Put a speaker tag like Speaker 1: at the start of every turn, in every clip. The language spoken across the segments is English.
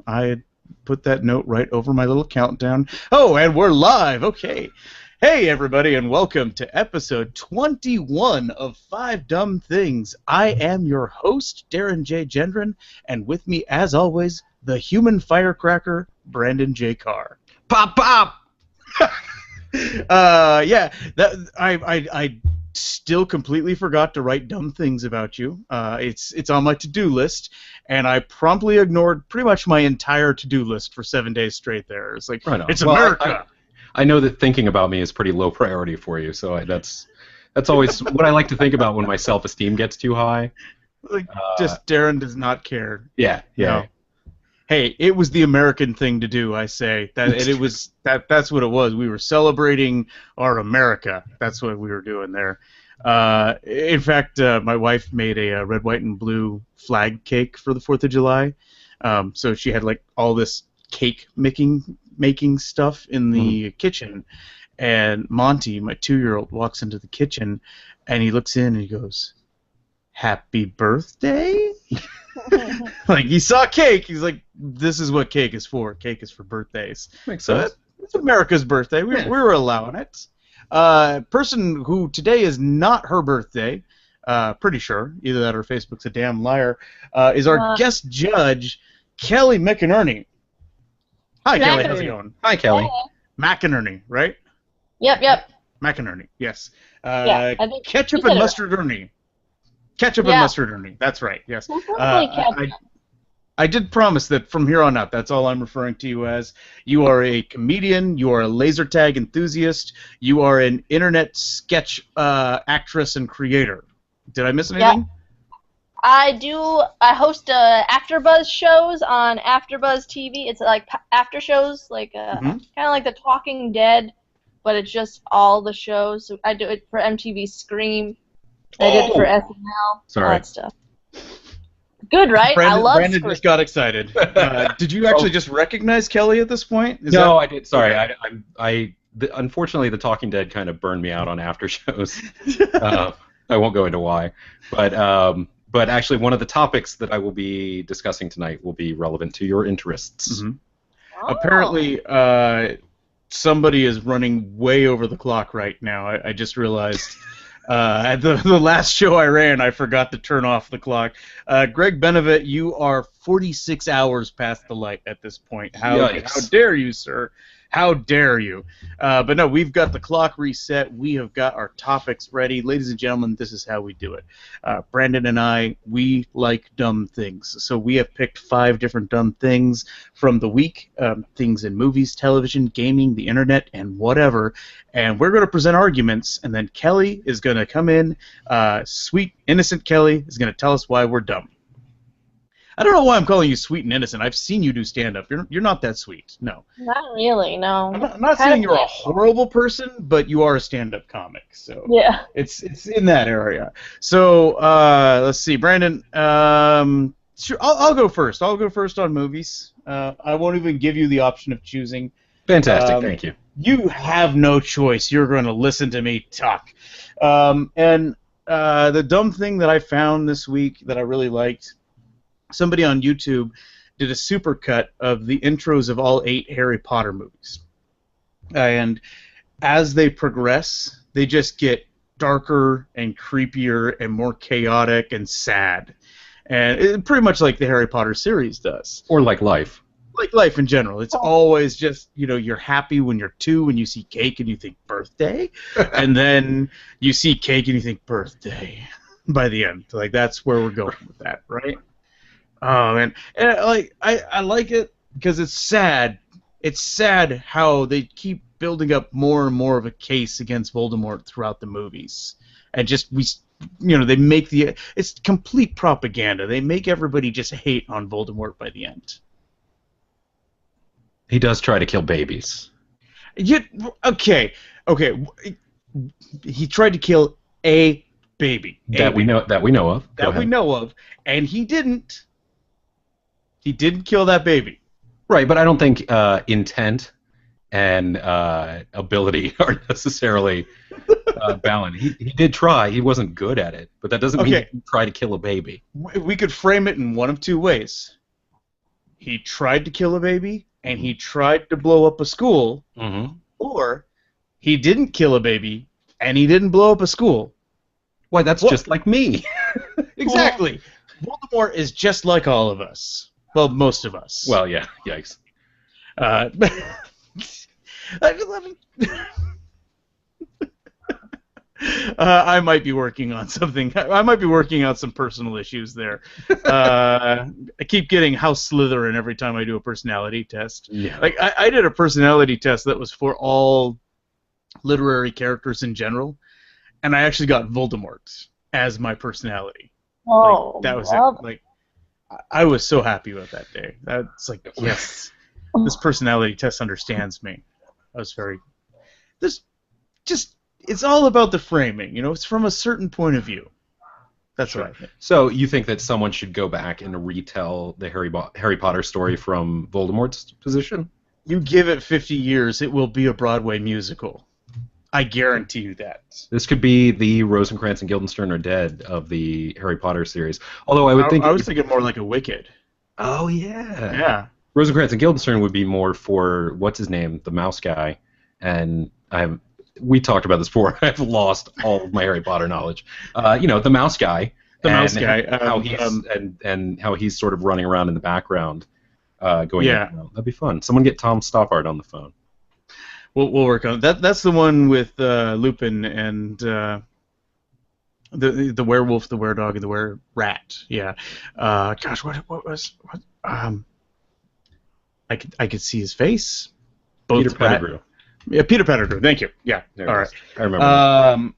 Speaker 1: I put that note right over my little countdown. Oh, and we're live. Okay. Hey, everybody, and welcome to episode 21 of Five Dumb Things. I am your host, Darren J. Gendron, and with me, as always, the human firecracker, Brandon J. Carr.
Speaker 2: Pop, pop!
Speaker 1: I still completely forgot to write dumb things about you. It's on my to-do list, and I promptly ignored pretty much my entire to-do list for 7 days straight there. It's like,
Speaker 2: Right on.
Speaker 1: it's
Speaker 2: Well,
Speaker 1: America!
Speaker 2: I know that thinking about me is pretty low priority for you, so that's always what I like to think about when my self-esteem gets too high.
Speaker 1: Like, just Darren does not care.
Speaker 2: Yeah.
Speaker 1: No. Hey, it was the American thing to do, I say. That's what it was. We were celebrating our America. That's what we were doing there. In fact, my wife made a red, white, and blue flag cake for the 4th of July. So she had like all this cake making stuff in the kitchen. And Monty, my 2-year-old, walks into the kitchen and he looks in and he goes, "Happy birthday?" Like, he saw cake. He's like, this is what cake is for. Cake is for birthdays.
Speaker 2: Makes
Speaker 1: So
Speaker 2: sense.
Speaker 1: it's America's birthday. We were allowing it. Person who today is not her birthday, pretty sure, either that or Facebook's a damn liar, is our guest judge, Kelly McInerney. Hi, Kelly. How's it going?
Speaker 2: Hi, Kelly.
Speaker 1: McInerney, right?
Speaker 3: Yep.
Speaker 1: McInerney, yes.
Speaker 3: I think
Speaker 1: Ketchup and mustard-erny. Ketchup and mustard-erny. That's right, yes. I did promise that from here on out, that's all I'm referring to you as. You are a comedian, you are a laser tag enthusiast, you are an internet sketch actress and creator. Did I miss anything?
Speaker 3: Yeah. I host AfterBuzz shows on AfterBuzz TV. It's like after shows, like kind of like The Talking Dead, but it's just all the shows. So I do it for MTV Scream. I did it for SNL.
Speaker 2: Sorry.
Speaker 3: All that stuff. Good, right? I love
Speaker 1: Brandon
Speaker 3: Scream.
Speaker 1: just got excited. Did you actually just recognize Kelly at this point?
Speaker 2: I did. Sorry, unfortunately, The Talking Dead kind of burned me out on after shows. I won't go into why, but actually, one of the topics that I will be discussing tonight will be relevant to your interests.
Speaker 3: Oh.
Speaker 1: Apparently, somebody is running way over the clock right now. I just realized. At the last show I ran, I forgot to turn off the clock. Greg Benevitt, you are 46 hours past the light at this point. How dare you, sir? How dare you? But no, we've got the clock reset. We have got our topics ready. Ladies and gentlemen, this is how we do it. Brandon and I, we like dumb things. So we have picked 5 different dumb things from the week, things in movies, television, gaming, the internet, and whatever. And we're going to present arguments, and then Kelly is going to come in. Sweet, innocent Kelly is going to tell us why we're dumb. I don't know why I'm calling you sweet and innocent. I've seen you do stand-up. You're not that sweet. No.
Speaker 3: Not really, no.
Speaker 1: I'm not saying you're a horrible person, but you are a stand-up comic. So
Speaker 3: yeah.
Speaker 1: It's in that area. So let's see, Brandon. Sure, I'll go first. I'll go first on movies. I won't even give you the option of choosing.
Speaker 2: Fantastic. Thank you.
Speaker 1: You have no choice. You're going to listen to me talk. And the dumb thing that I found this week that I really liked. Somebody on YouTube did a supercut of the intros of all 8 Harry Potter movies. And as they progress, they just get darker and creepier and more chaotic and sad. And pretty much like the Harry Potter series does.
Speaker 2: Or like life.
Speaker 1: Like life in general. It's always just, you're happy when you're 2 when you see cake and you think birthday. And then you see cake and you think birthday by the end. Like, that's where we're going with that, right? Oh man, and I like it because it's sad. It's sad how they keep building up more and more of a case against Voldemort throughout the movies, and they make it's complete propaganda. They make everybody just hate on Voldemort by the end.
Speaker 2: He does try to kill babies.
Speaker 1: Okay. He tried to kill a baby
Speaker 2: that we know of.
Speaker 1: We know of, and he didn't. He didn't kill that baby.
Speaker 2: Right, but I don't think intent and ability are necessarily balanced. He did try. He wasn't good at it, but that doesn't mean he try to kill a baby.
Speaker 1: We could frame it in one of 2 ways. he tried to kill a baby, and he tried to blow up a school, or he didn't kill a baby, and he didn't blow up a school.
Speaker 2: Why, that's just like me.
Speaker 1: Exactly. Voldemort is just like all of us. Well, most of us.
Speaker 2: Well, yeah. Yikes.
Speaker 1: I might be working on something. I might be working on some personal issues there. I keep getting House Slytherin every time I do a personality test.
Speaker 2: Yeah.
Speaker 1: Like I did a personality test that was for all literary characters in general, and I actually got Voldemort as my personality.
Speaker 3: Oh,
Speaker 1: like, that was it. Like I was so happy about that day. That's like, yes, this personality test understands me. I was very. This just. It's all about the framing, you know. It's from a certain point of view. That's what I think.
Speaker 2: So you think that someone should go back and retell the Harry Potter story from Voldemort's position?
Speaker 1: You give it 50 years, it will be a Broadway musical. I guarantee you that.
Speaker 2: This could be the Rosencrantz and Guildenstern are dead of the Harry Potter series. Although I would think
Speaker 1: I was thinking more like a Wicked.
Speaker 2: Oh yeah.
Speaker 1: Yeah.
Speaker 2: Rosencrantz and Guildenstern would be more for what's his name, the mouse guy, and we talked about this before. I've lost all of my Harry Potter knowledge. You know, the mouse guy.
Speaker 1: The mouse guy.
Speaker 2: How he's and how he's sort of running around in the background, going.
Speaker 1: Yeah.
Speaker 2: That'd be fun. Someone get Tom Stoppard on the phone.
Speaker 1: We'll work on that. That's the one with Lupin and the werewolf, the were-dog, and the were-rat. Yeah. Gosh, what was I could see his face. Both
Speaker 2: Peter Pettigrew.
Speaker 1: Yeah, Peter Pettigrew. Thank you. Yeah.
Speaker 2: There
Speaker 1: all right.
Speaker 2: I remember.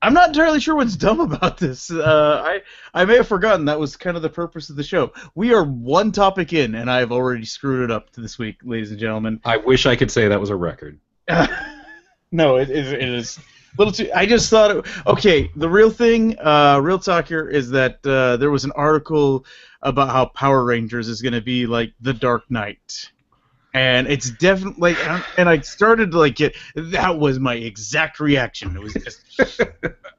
Speaker 1: I'm not entirely sure what's dumb about this. I may have forgotten that was kind of the purpose of the show. We are one topic in, and I have already screwed it up this week, ladies and gentlemen.
Speaker 2: I wish I could say that was a record.
Speaker 1: No, it is a little too. I just thought, okay, the real thing, real talk here is that there was an article about how Power Rangers is going to be like the Dark Knight. And it's definitely, and I started to like that was my exact reaction. It was just,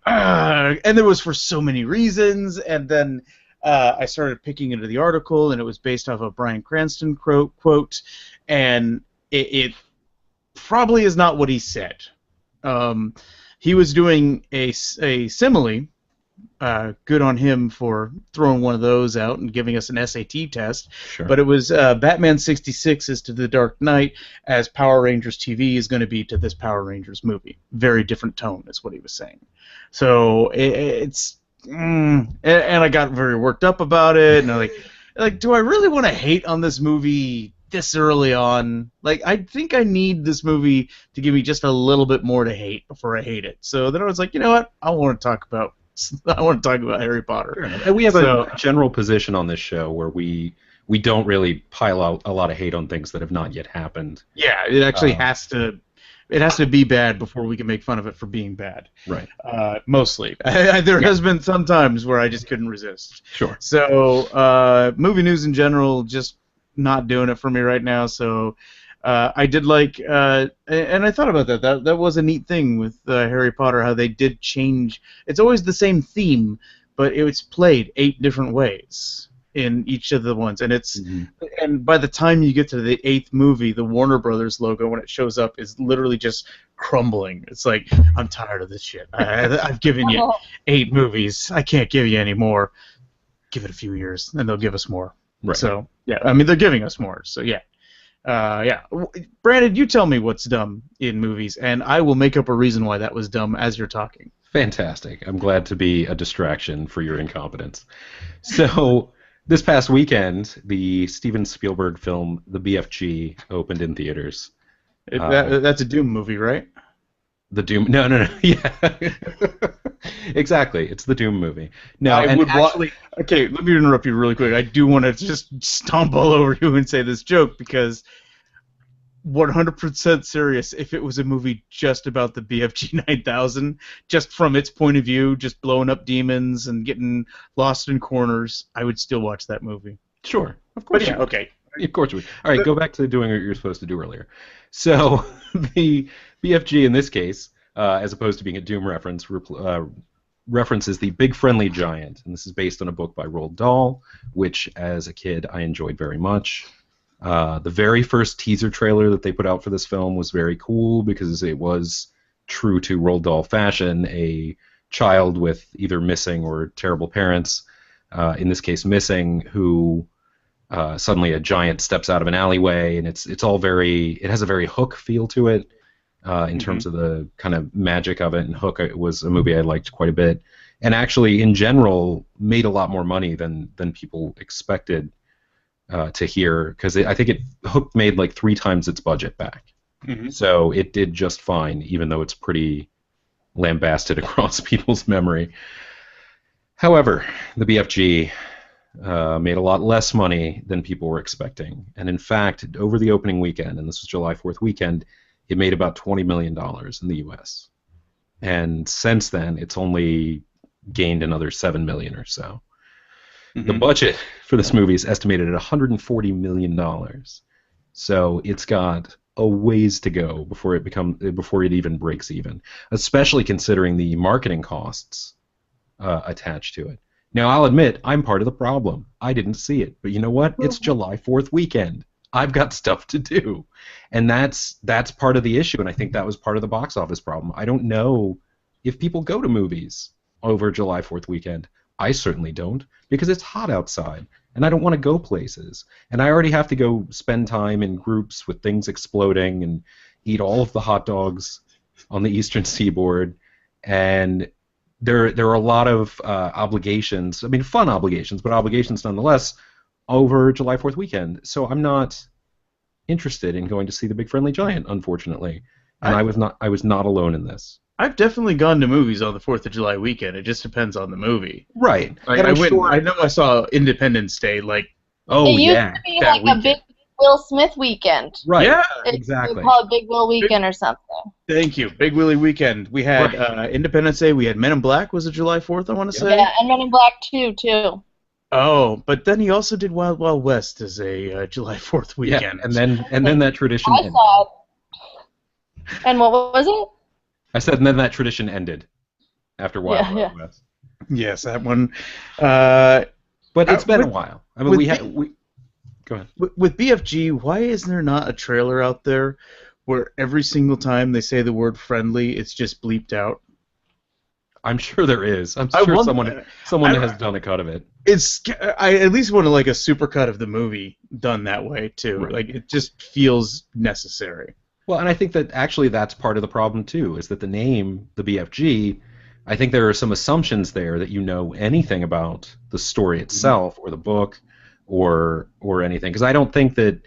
Speaker 1: and it was for so many reasons. And then I started picking into the article, and it was based off a Bryan Cranston quote, and it probably is not what he said. He was doing a simile. Good on him for throwing one of those out and giving us an SAT test.
Speaker 2: Sure.
Speaker 1: But it was Batman 66 is to the Dark Knight as Power Rangers TV is going to be to this Power Rangers movie. Very different tone is what he was saying. So and I got very worked up about it, and I'm like, do I really want to hate on this movie this early on? Like, I think I need this movie to give me just a little bit more to hate before I hate it. So then I was like, you know what? I want to talk about Harry Potter.
Speaker 2: And we have a general position on this show where we don't really pile out a lot of hate on things that have not yet happened.
Speaker 1: Yeah, it actually has to be bad before we can make fun of it for being bad.
Speaker 2: Right.
Speaker 1: Mostly. There has been some times where I just couldn't resist.
Speaker 2: Sure.
Speaker 1: So, movie news in general, just not doing it for me right now. So, I did like, and I thought about that. That was a neat thing with Harry Potter, how they did change. It's always the same theme, but it's played 8 different ways in each of the ones, and and by the time you get to the 8th movie, the Warner Brothers logo, when it shows up, is literally just crumbling. It's like, I'm tired of this shit. I've given you 8 movies. I can't give you any more. Give it a few years, and they'll give us more.
Speaker 2: Right.
Speaker 1: So yeah, I mean, they're giving us more. So yeah. Yeah. Brandon, you tell me what's dumb in movies, and I will make up a reason why that was dumb as you're talking.
Speaker 2: Fantastic. I'm glad to be a distraction for your incompetence. So, this past weekend, the Steven Spielberg film, The BFG, opened in theaters.
Speaker 1: That's a Doom movie, right?
Speaker 2: The Doom... No. Yeah. Exactly. It's the Doom movie. No,
Speaker 1: okay, let me interrupt you really quick. I do want to just stomp all over you and say this joke because 100% serious, if it was a movie just about the BFG 9000, just from its point of view, just blowing up demons and getting lost in corners, I would still watch that movie.
Speaker 2: Sure. Of course.
Speaker 1: But yeah, okay.
Speaker 2: Of course you would. All right, go back to doing what you're supposed to do earlier. So, the BFG in this case, as opposed to being a Doom reference, references The Big Friendly Giant, and this is based on a book by Roald Dahl, which as a kid I enjoyed very much. The very first teaser trailer that they put out for this film was very cool because it was true to Roald Dahl fashion, a child with either missing or terrible parents, in this case missing, who suddenly a giant steps out of an alleyway, and it has a very Hook feel to it. In terms of the kind of magic of it, and Hook was a movie I liked quite a bit, and actually in general made a lot more money than people expected to hear, because I think Hook made like 3 times its budget back, so it did just fine, even though it's pretty lambasted across people's memory. However, the BFG made a lot less money than people were expecting, and in fact, over the opening weekend, and this was July 4th weekend, it made about $20 million in the U.S. And since then, it's only gained another $7 million or so. The budget for this movie is estimated at $140 million. So it's got a ways to go before it even breaks even, especially considering the marketing costs attached to it. Now, I'll admit, I'm part of the problem. I didn't see it. But you know what? It's July 4th weekend. I've got stuff to do, and that's part of the issue, and I think that was part of the box office problem. I don't know if people go to movies over July 4th weekend. I certainly don't, because it's hot outside, and I don't want to go places, and I already have to go spend time in groups with things exploding and eat all of the hot dogs on the Eastern Seaboard, and there are a lot of obligations, I mean fun obligations, but obligations nonetheless, over July 4th weekend, so I'm not interested in going to see The Big Friendly Giant, unfortunately. And I was not alone in this.
Speaker 1: I've definitely gone to movies on the 4th of July weekend. It just depends on the movie.
Speaker 2: Right.
Speaker 1: Like, I know I saw Independence Day. Like,
Speaker 3: it used to be like weekend. A big Will Smith weekend.
Speaker 2: Right.
Speaker 1: Yeah.
Speaker 2: Exactly.
Speaker 3: We call it Big Will Weekend or something.
Speaker 1: Thank you. Big Willie Weekend. We had Independence Day. We had Men in Black. Was it July 4th? I want to say.
Speaker 3: Yeah, and Men in Black 2 too.
Speaker 1: Oh, but then he also did Wild Wild West as a July 4th weekend.
Speaker 2: Yeah, and then that tradition ended.
Speaker 3: Saw it. And what was it?
Speaker 2: I said, and then that tradition ended after Wild Wild West.
Speaker 1: Yes, that one.
Speaker 2: But it's been a while. I mean, go ahead.
Speaker 1: With BFG, why is there not a trailer out there where every single time they say the word friendly, it's just bleeped out?
Speaker 2: I'm sure there is. I'm sure someone has done a cut of it.
Speaker 1: I at least want like a supercut of the movie done that way too. Right. Like it just feels necessary.
Speaker 2: Well, and I think that actually that's part of the problem too, is that the name, the BFG, I think there are some assumptions there that you know anything about the story itself or the book or anything. Because I don't think that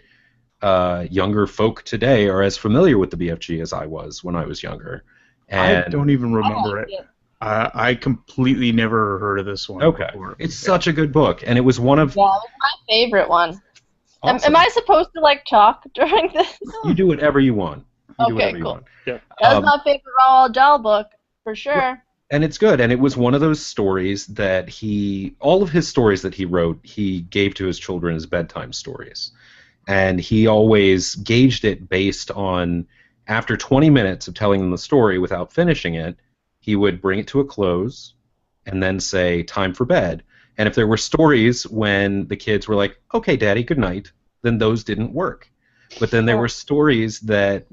Speaker 2: younger folk today are as familiar with the BFG as I was when I was younger. And
Speaker 1: I don't even remember it. I completely never heard of this one.
Speaker 2: Okay.
Speaker 1: Before.
Speaker 2: It's such a good book, and it was one of...
Speaker 3: Yeah, it was my favorite one.
Speaker 2: Awesome.
Speaker 3: Am I supposed to, like, talk during this?
Speaker 2: You do whatever you want.
Speaker 3: Okay, cool.
Speaker 1: Yeah.
Speaker 3: That was my favorite Roald Dahl book, for sure.
Speaker 2: And it's good, and it was one of those stories that all of his stories that he wrote, he gave to his children as bedtime stories. And he always gauged it based on, after 20 minutes of telling them the story without finishing it, he would bring it to a close and then say, time for bed. And if there were stories when the kids were like, okay, Daddy, good night, then those didn't work. But then there were stories that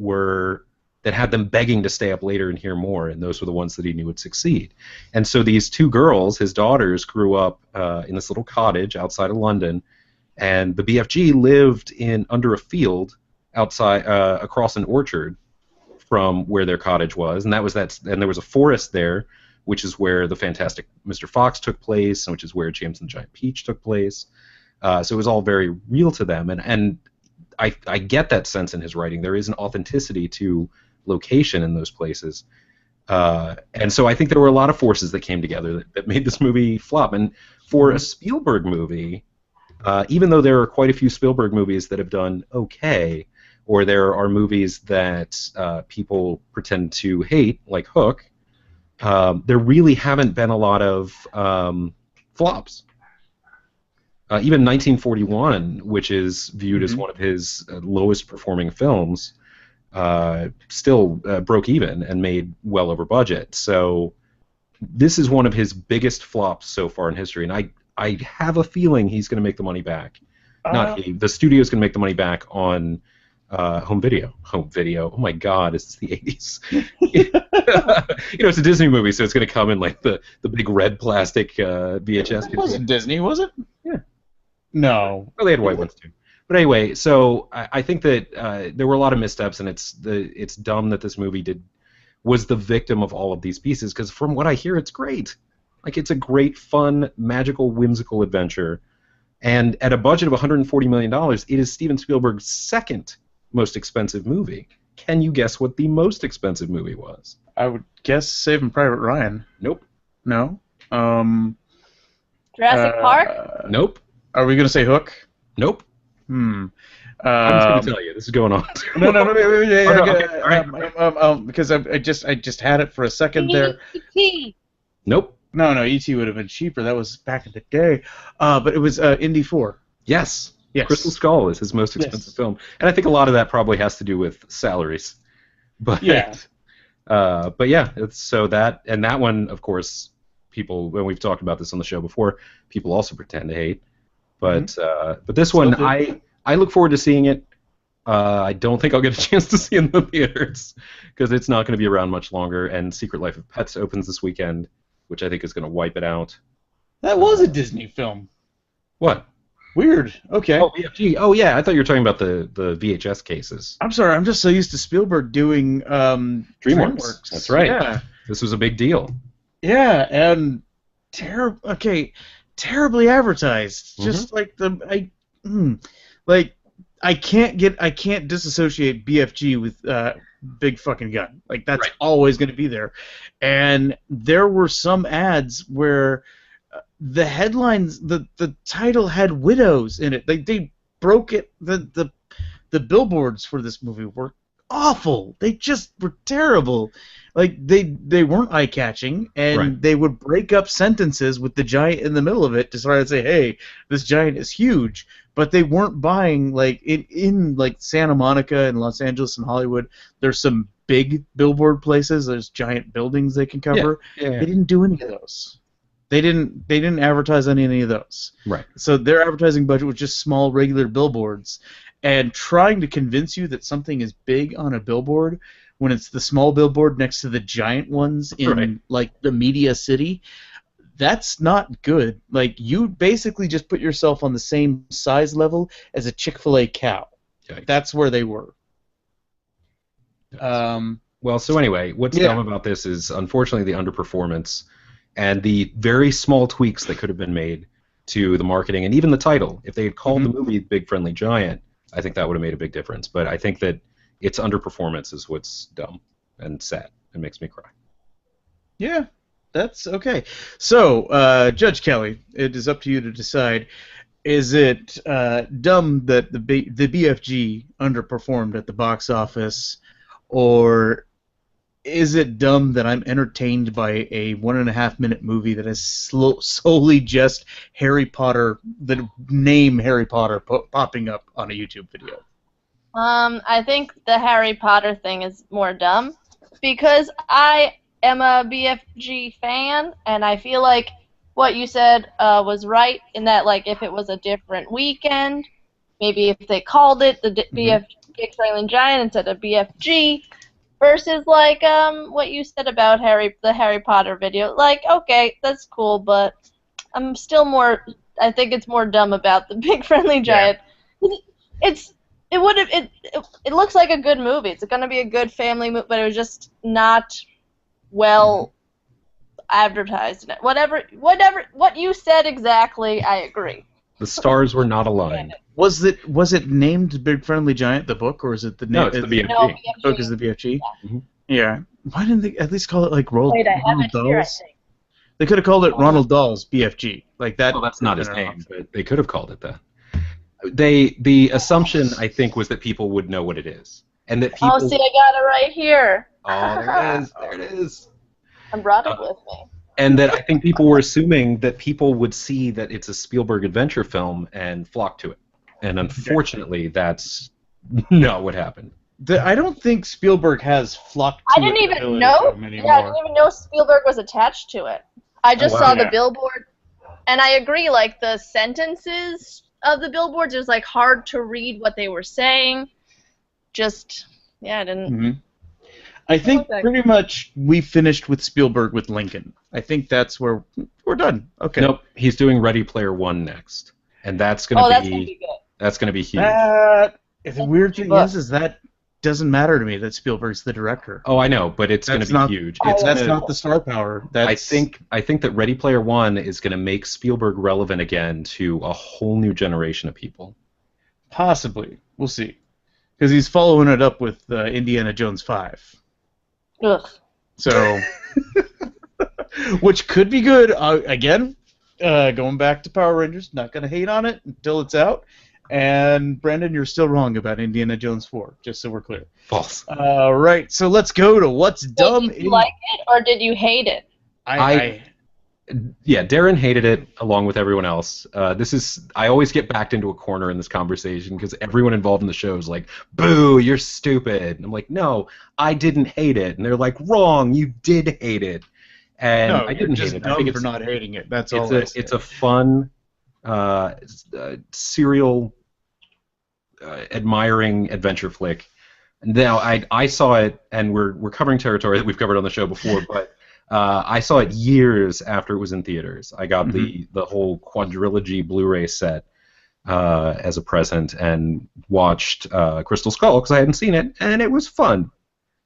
Speaker 2: had them begging to stay up later and hear more, and those were the ones that he knew would succeed. And so these 2 girls, his daughters, grew up in this little cottage outside of London, and the BFG lived under a field outside across an orchard from where their cottage was, and and there was a forest there, which is where the Fantastic Mr. Fox took place, and which is where James and the Giant Peach took place. So it was all very real to them, and I get that sense in his writing. There is an authenticity to location in those places, and so I think there were a lot of forces that came together that made this movie flop. And for a Spielberg movie, even though there are quite a few Spielberg movies that have done okay, or there are movies that people pretend to hate, like Hook, there really haven't been a lot of flops. Even 1941, which is viewed as one of his lowest performing films, still broke even and made well over budget. So this is one of his biggest flops so far in history, and I have a feeling he's going to make the money back. Not he. The studio's going to make the money back on home video. Home video. Oh my God, is this the 80s? It's a Disney movie, so it's going to come in like the big red plastic VHS.
Speaker 1: It wasn't Disney, was it?
Speaker 2: Yeah.
Speaker 1: No.
Speaker 2: Well, they had white ones too. But anyway, so I think that there were a lot of missteps, and it's dumb that this movie was the victim of all of these pieces, because from what I hear, it's great. Like, it's a great, fun, magical, whimsical adventure. And at a budget of $140 million, it is Steven Spielberg's second most expensive movie. Can you guess what the most expensive movie was?
Speaker 1: I would guess Saving Private Ryan.
Speaker 2: Nope.
Speaker 1: No?
Speaker 3: Jurassic Park?
Speaker 2: Nope.
Speaker 1: Are we going to say Hook?
Speaker 2: Nope.
Speaker 1: I'm
Speaker 2: just going to tell you. This is going on.
Speaker 1: No, wait,
Speaker 2: Oh, no, okay. All right.
Speaker 1: because I just had it for a second there.
Speaker 3: E.T.
Speaker 2: Nope.
Speaker 1: No, E.T. would have been cheaper. That was back in the day. But it was Indy 4.
Speaker 2: Yes.
Speaker 1: Yes.
Speaker 2: Crystal Skull is his most expensive film, and I think a lot of that probably has to do with salaries. But
Speaker 1: yeah,
Speaker 2: so that one, of course, people, when we've talked about this on the show before, people also pretend to hate. But but this one, I look forward to seeing it. I don't think I'll get a chance to see it in the theaters because it's not going to be around much longer. And Secret Life of Pets opens this weekend, which I think is going to wipe it out.
Speaker 1: That was a Disney film.
Speaker 2: What?
Speaker 1: Weird. Okay.
Speaker 2: Oh, BFG. Oh, yeah. I thought you were talking about the VHS cases.
Speaker 1: I'm sorry. I'm just so used to Spielberg doing DreamWorks.
Speaker 2: That's right.
Speaker 1: Yeah.
Speaker 2: This was a big deal.
Speaker 1: Yeah, and terribly advertised.
Speaker 2: Mm-hmm.
Speaker 1: Just like I can't disassociate BFG with Big Fucking Gun. Like, that's
Speaker 2: right.
Speaker 1: Always going to be there. And there were some ads where the headlines, the title had widows in it. They broke it. The billboards for this movie were awful. They just were terrible. Like, they weren't eye-catching, and
Speaker 2: right.
Speaker 1: They would break up sentences with the giant in the middle of it to try to say, hey, this giant is huge. But they weren't buying, like, in like Santa Monica and Los Angeles and Hollywood, there's some big billboard places. There's giant buildings they can cover.
Speaker 2: Yeah.
Speaker 1: They didn't do any of those. They didn't advertise on any of those.
Speaker 2: Right.
Speaker 1: So their advertising budget was just small, regular billboards. And trying to convince you that something is big on a billboard when it's the small billboard next to the giant ones in,
Speaker 2: right.
Speaker 1: like, the media city, that's not good. Like, you basically just put yourself on the same size level as a Chick-fil-A cow.
Speaker 2: Yikes.
Speaker 1: That's where they were.
Speaker 2: Well, so anyway, what's dumb about this is, unfortunately, the underperformance and the very small tweaks that could have been made to the marketing and even the title. If they had called the movie Big Friendly Giant, I think that would have made a big difference. But I think that its underperformance is what's dumb and sad. It makes me cry.
Speaker 1: Yeah, that's okay. So, Judge Kelly, it is up to you to decide. Is it dumb that the BFG underperformed at the box office, or is it dumb that I'm entertained by a 1.5-minute movie that is solely just Harry Potter, the name Harry Potter popping up on a YouTube video?
Speaker 3: I think the Harry Potter thing is more dumb because I am a BFG fan, and I feel like what you said was right in that, like, if it was a different weekend, maybe if they called it the BFG Big Friendly Giant instead of BFG, versus, like, what you said about the Harry Potter video. Like, okay, that's cool, but I'm still more, I think it's more dumb about the Big Friendly Giant. Yeah. It looks like a good movie. It's going to be a good family movie, but it was just not well advertised. What you said exactly, I agree.
Speaker 2: The stars were not aligned.
Speaker 1: Was it named Big Friendly Giant, the book, or is it the name?
Speaker 2: No, it's the BFG.
Speaker 3: No, BFG.
Speaker 1: Oh, because the BFG?
Speaker 2: Yeah.
Speaker 1: Yeah. Why didn't they at least call it, like, Ronald
Speaker 3: Wait, I have it here, I
Speaker 1: Dahl's?
Speaker 3: think.
Speaker 1: They could have called it Ronald Dahl's BFG. Like that.
Speaker 2: Well, that's not his name, but they could have called it that. The assumption, I think, was that people would know what it is, and that people.
Speaker 3: Oh, see, I got it right here.
Speaker 2: Oh, there it is. There it is.
Speaker 3: I brought it with me.
Speaker 2: And that I think people were assuming that people would see that it's a Spielberg adventure film and flock to it. And unfortunately, that's not what happened.
Speaker 1: I don't think Spielberg has flocked to
Speaker 3: I didn't even
Speaker 1: ability
Speaker 3: know.
Speaker 1: film
Speaker 3: Yeah,
Speaker 1: anymore.
Speaker 3: I didn't even know Spielberg was attached to it. I just saw the
Speaker 1: Yeah.
Speaker 3: billboard, and I agree. Like the sentences of the billboards, it was like hard to read what they were saying. Just I didn't.
Speaker 1: Mm-hmm. I think
Speaker 3: Okay.
Speaker 1: pretty much we finished with Spielberg with Lincoln. I think that's where we're done. Okay.
Speaker 2: Nope, he's doing Ready Player One next, and that's
Speaker 3: Oh,
Speaker 2: gonna
Speaker 3: that's gonna
Speaker 2: be
Speaker 3: be good.
Speaker 2: that's gonna be huge.
Speaker 1: The weird thing is that doesn't matter to me that Spielberg's the director.
Speaker 2: Oh, I know, but it's going to be huge. It's
Speaker 1: That's not the star power.
Speaker 2: I think that Ready Player One is going to make Spielberg relevant again to a whole new generation of people.
Speaker 1: Possibly, we'll see, because he's following it up with Indiana Jones 5.
Speaker 3: Ugh.
Speaker 1: So, which could be good. Again, going back to Power Rangers, not going to hate on it until it's out. And Brandon, you're still wrong about Indiana Jones 4, just so we're clear.
Speaker 2: False.
Speaker 1: Right, so let's go to what's dumb.
Speaker 3: Did you like it or did you hate it?
Speaker 2: Yeah, Darren hated it along with everyone else. I always get backed into a corner in this conversation because everyone involved in the show is like, "Boo, you're stupid." And I'm like, "No, I didn't hate it." And they're like, "Wrong, you did hate it." And
Speaker 1: No,
Speaker 2: I didn't
Speaker 1: just
Speaker 2: hate it.
Speaker 1: dumb
Speaker 2: I think
Speaker 1: for not hating it. That's all.
Speaker 2: It's a fun, serial, admiring adventure flick. Now, I saw it, and we're covering territory that we've covered on the show before, but I saw it years after it was in theaters. I got the whole quadrilogy Blu-ray set as a present and watched Crystal Skull because I hadn't seen it, and it was fun.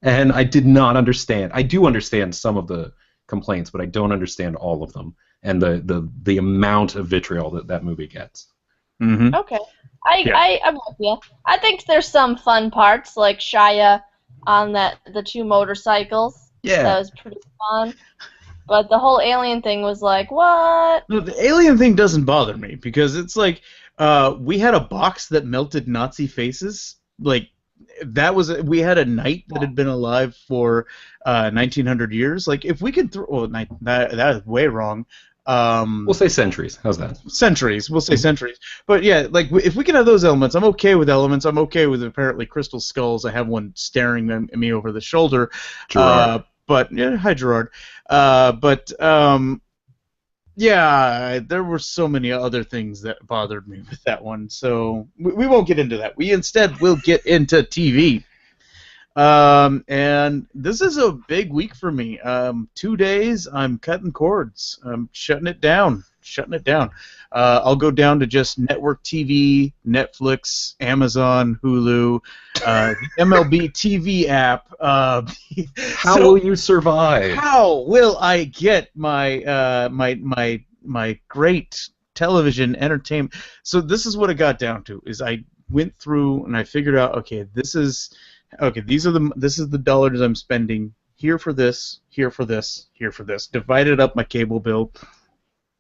Speaker 2: And I did not understand. I do understand some of the complaints, but I don't understand all of them, and the amount of vitriol that movie gets.
Speaker 1: Mm-hmm.
Speaker 3: Okay. I'm with you. I think there's some fun parts, like Shia on the two motorcycles.
Speaker 1: Yeah.
Speaker 3: That was pretty fun. But the whole alien thing was like, what?
Speaker 1: No, the alien thing doesn't bother me because it's like we had a box that melted Nazi faces. Like we had a knight that had been alive for 1900 years. Like if we could that is way wrong.
Speaker 2: We'll say centuries. How's that?
Speaker 1: Centuries. We'll say centuries. But yeah, like if we can have those elements, I'm okay with elements. I'm okay with apparently crystal skulls. I have one staring at me over the shoulder.
Speaker 2: Gerard.
Speaker 1: But yeah, hi Gerard. Yeah, there were so many other things that bothered me with that one. So we won't get into that. We instead will get into TV. And this is a big week for me. 2 days, I'm cutting cords. I'm shutting it down. I'll go down to just network TV, Netflix, Amazon, Hulu, the MLB TV app.
Speaker 2: How will you survive?
Speaker 1: How will I get my my great television entertainment? So this is what it got down to. Is I went through and I figured out, this is the dollars I'm spending here for this, here for this, here for this. Divided up my cable bill,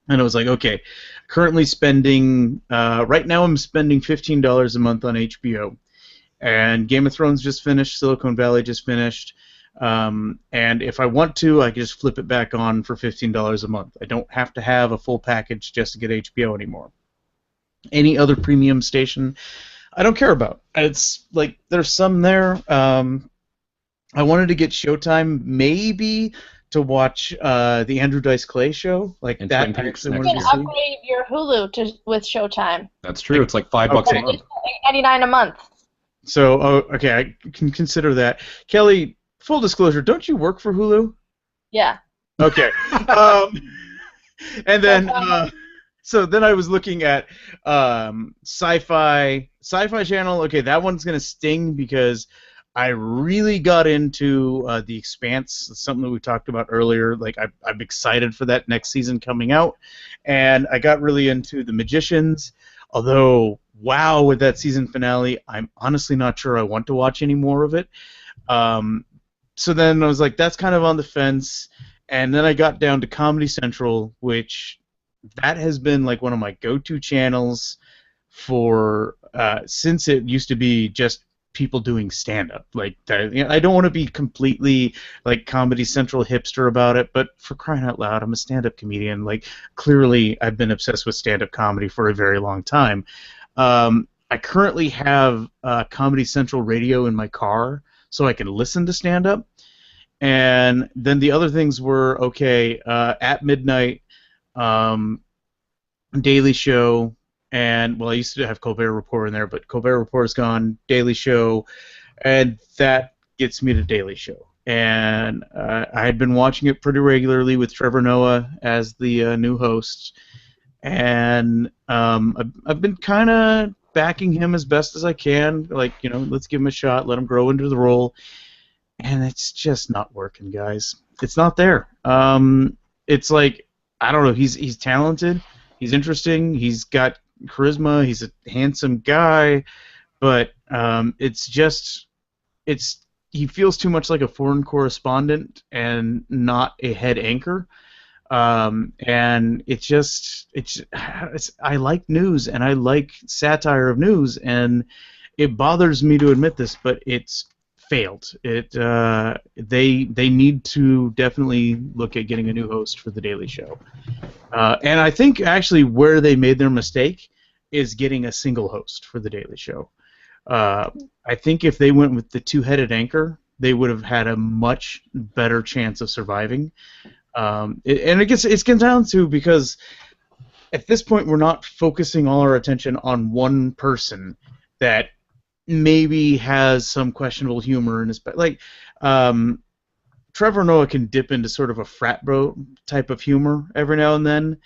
Speaker 1: and I was like, okay, currently spending right now I'm spending $15 a month on HBO, and Game of Thrones just finished, Silicon Valley just finished, and if I want to, I can just flip it back on for $15 a month. I don't have to have a full package just to get HBO anymore. Any other premium station, I don't care about. It's like there's some there. I wanted to get Showtime maybe to watch the Andrew Dice Clay show, like
Speaker 2: And
Speaker 1: that.
Speaker 2: Twin Peaks
Speaker 1: I
Speaker 2: next
Speaker 1: wanted
Speaker 3: You
Speaker 1: to
Speaker 3: can
Speaker 1: see.
Speaker 3: upgrade your Hulu with Showtime.
Speaker 2: That's true. It's like $5 a month.
Speaker 3: $8.99 a month.
Speaker 1: So okay, I can consider that. Kelly, full disclosure, don't you work for Hulu?
Speaker 3: Yeah.
Speaker 1: Okay. And then so then I was looking at Sci-Fi Channel. Okay, that one's gonna sting because I really got into The Expanse. It's something that we talked about earlier. Like I'm excited for that next season coming out, and I got really into The Magicians. Although, wow, with that season finale, I'm honestly not sure I want to watch any more of it. So then I was like, that's kind of on the fence. And then I got down to Comedy Central, which that has been like one of my go-to channels for since it used to be just people doing stand-up. Like, I don't want to be completely like Comedy Central hipster about it, but for crying out loud, I'm a stand-up comedian. Like, clearly, I've been obsessed with stand-up comedy for a very long time. I currently have Comedy Central Radio in my car, so I can listen to stand-up. And then the other things were, okay, at midnight, Daily Show, and, well, I used to have Colbert Report in there, but Colbert Report is gone, Daily Show, and that gets me to Daily Show. And I had been watching it pretty regularly with Trevor Noah as the new host, and I've been kind of backing him as best as I can, like, let's give him a shot, let him grow into the role, and it's just not working, guys. It's not there. It's like, I don't know, he's talented, he's interesting, he's got charisma, he's a handsome guy, but he feels too much like a foreign correspondent and not a head anchor. And I like news and I like satire of news, and it bothers me to admit this, but it's failed. They need to definitely look at getting a new host for The Daily Show. And I think actually where they made their mistake is getting a single host for The Daily Show. I think if they went with the two-headed anchor, they would have had a much better chance of surviving. It gets down to, because at this point we're not focusing all our attention on one person that maybe has some questionable humor in his Trevor Noah can dip into sort of a frat bro type of humor every now and then,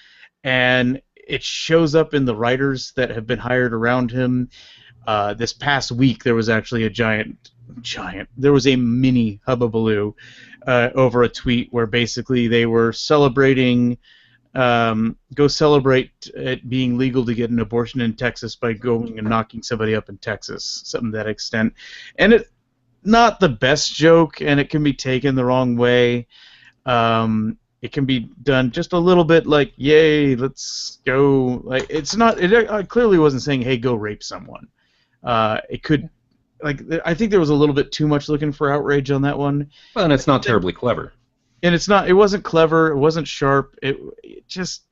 Speaker 1: and it shows up in the writers that have been hired around him. This past week there was actually there was a mini hubbubaloo over a tweet where basically they were celebrating go celebrate it being legal to get an abortion in Texas by going and knocking somebody up in Texas, something to that extent. And it's not the best joke, and it can be taken the wrong way. It can be done just a little bit like, yay, let's go. Like, it's not. It clearly wasn't saying, hey, go rape someone. It could. I think there was a little bit too much looking for outrage on that one.
Speaker 2: Well, and it's not terribly clever.
Speaker 1: And it's not. It wasn't clever. It wasn't sharp. It just.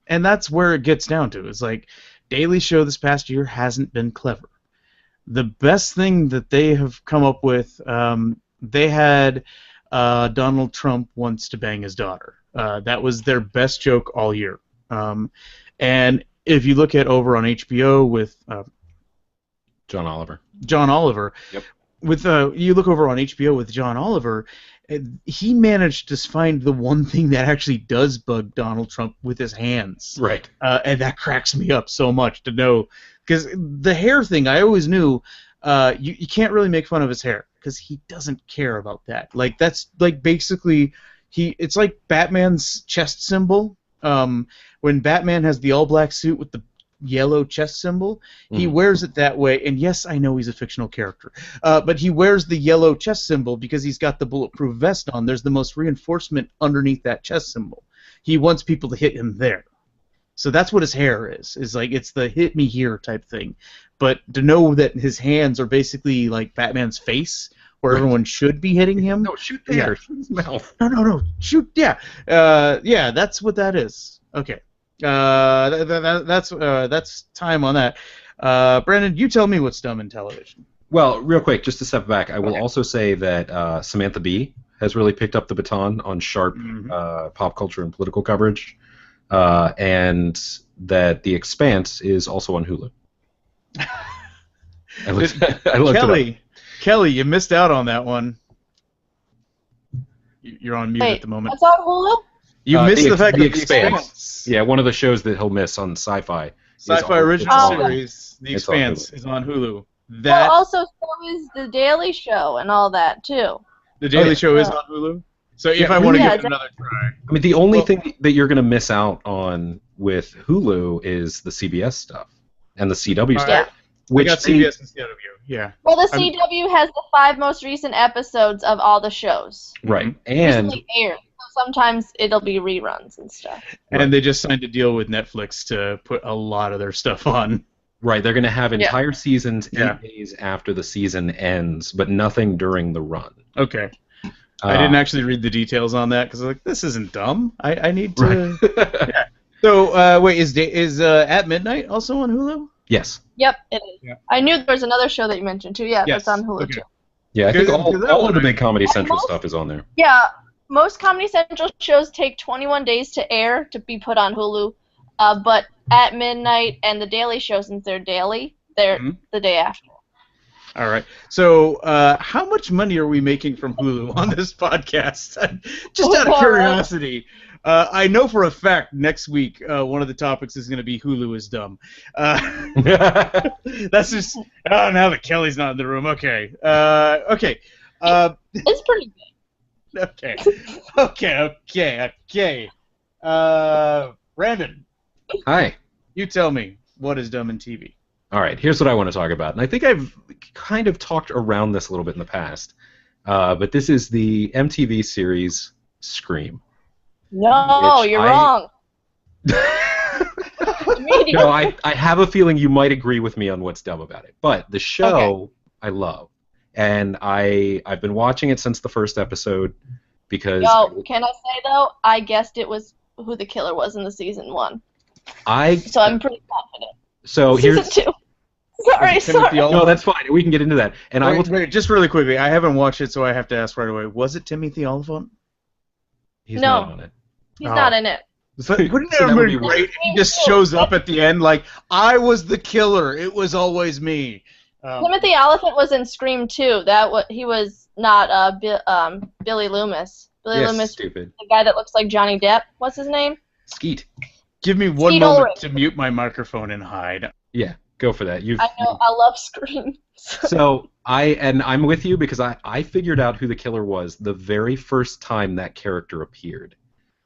Speaker 1: And that's where it gets down to. It's like, Daily Show this past year hasn't been clever. The best thing that they have come up with, they had Donald Trump wants to bang his daughter. That was their best joke all year. And if you look at over on HBO with
Speaker 2: John Oliver.
Speaker 1: Yep. You look over on HBO with John Oliver, he managed to find the one thing that actually does bug Donald Trump with his hands.
Speaker 2: Right.
Speaker 1: And that cracks me up so much to know, because the hair thing, I always knew you can't really make fun of his hair because he doesn't care about that. Like, that's like basically it's like Batman's chest symbol. When Batman has the all-black suit with the yellow chest symbol, he wears it that way, and yes, I know he's a fictional character, but he wears the yellow chest symbol because he's got the bulletproof vest on. There's the most reinforcement underneath that chest symbol. He wants people to hit him there. So that's what his hair is like, it's the hit me here type thing. But to know that his hands are basically like Batman's face, where everyone should be hitting him.
Speaker 2: No, shoot there. Yeah. Shoot his mouth.
Speaker 1: No. Shoot, yeah. Yeah, that's what that is. Okay. That's time on that. Brandon, you tell me what's dumb in television.
Speaker 2: Well, real quick, just to step back, I will also say that Samantha Bee has really picked up the baton on sharp pop culture and political coverage, and that The Expanse is also on Hulu. I looked it up.
Speaker 1: Kelly, you missed out on that one. You're on mute at the moment.
Speaker 3: What's on Hulu?
Speaker 1: You missed the fact
Speaker 2: that
Speaker 1: The Expanse.
Speaker 2: Yeah, one of the shows that he'll miss on Sci-Fi.
Speaker 1: Sci-Fi original series, The Expanse, is on Hulu.
Speaker 3: Well, also so is The Daily Show and all that too.
Speaker 1: The Daily Show is on Hulu. So if I want to give it another try.
Speaker 2: I mean, the only thing that you're going to miss out on with Hulu is the CBS stuff and the CW stuff.
Speaker 3: Yeah.
Speaker 1: We got CBS and CW. Yeah.
Speaker 3: Well, the CW has the 5 most recent episodes of all the shows.
Speaker 2: Right. And
Speaker 3: recently aired. So sometimes it'll be reruns and stuff.
Speaker 1: And they just signed a deal with Netflix to put a lot of their stuff on.
Speaker 2: Right. They're going to have entire seasons 8 days after the season ends, but nothing during the run.
Speaker 1: Okay. I didn't actually read the details on that because I was like, this isn't dumb. I need to. Yeah. So wait, is At Midnight also on Hulu?
Speaker 2: Yes.
Speaker 3: Yep, it is.
Speaker 1: Yeah.
Speaker 3: I knew there was another show that you mentioned too. Yeah,
Speaker 1: Yes.
Speaker 3: that's on Hulu
Speaker 1: Okay.
Speaker 3: too.
Speaker 2: Yeah, I think
Speaker 1: Because
Speaker 2: all of the big Comedy Central stuff is on there.
Speaker 3: Yeah, most Comedy Central shows take 21 days to air to be put on Hulu, but at midnight and the daily show, since they're daily, they're the day after.
Speaker 1: All right. So, how much money are we making from Hulu on this podcast? Just out of curiosity. I know for a fact next week one of the topics is going to be Hulu is dumb. That's just. Oh, now that Kelly's not in the room. Okay. Okay.
Speaker 3: It's pretty good.
Speaker 1: Okay. Brandon.
Speaker 2: Hi.
Speaker 1: You tell me, what is dumb in TV?
Speaker 2: All right, here's what I want to talk about. And I think I've kind of talked around this a little bit in the past. But this is the MTV series Scream.
Speaker 3: No, you're wrong.
Speaker 2: No, I have a feeling you might agree with me on what's dumb about it. But the show I love. And I've been watching it since the first episode because...
Speaker 3: Yo, can I say, though, I guessed it was who the killer was in the season 1. So I'm pretty confident.
Speaker 2: So
Speaker 3: season 2. Sorry.
Speaker 2: No, that's fine. We can get into that. And
Speaker 1: wait, just really quickly, I haven't watched it, so I have to ask right away. Was it Timothy Oliphant?
Speaker 2: He's not on it.
Speaker 3: He's not in it.
Speaker 1: So, wouldn't it be great if he just shows up at the end like, I was the killer, it was always me?
Speaker 3: Timothy Oliphant was in Scream 2. He was not Billy Loomis. Billy Loomis,
Speaker 2: stupid.
Speaker 3: The guy that looks like Johnny Depp. What's his name?
Speaker 2: Skeet.
Speaker 1: Give me one moment to mute my microphone and hide.
Speaker 2: Yeah, go for that.
Speaker 3: I know, I love Scream.
Speaker 2: So I'm with you because I figured out who the killer was the very first time that character appeared.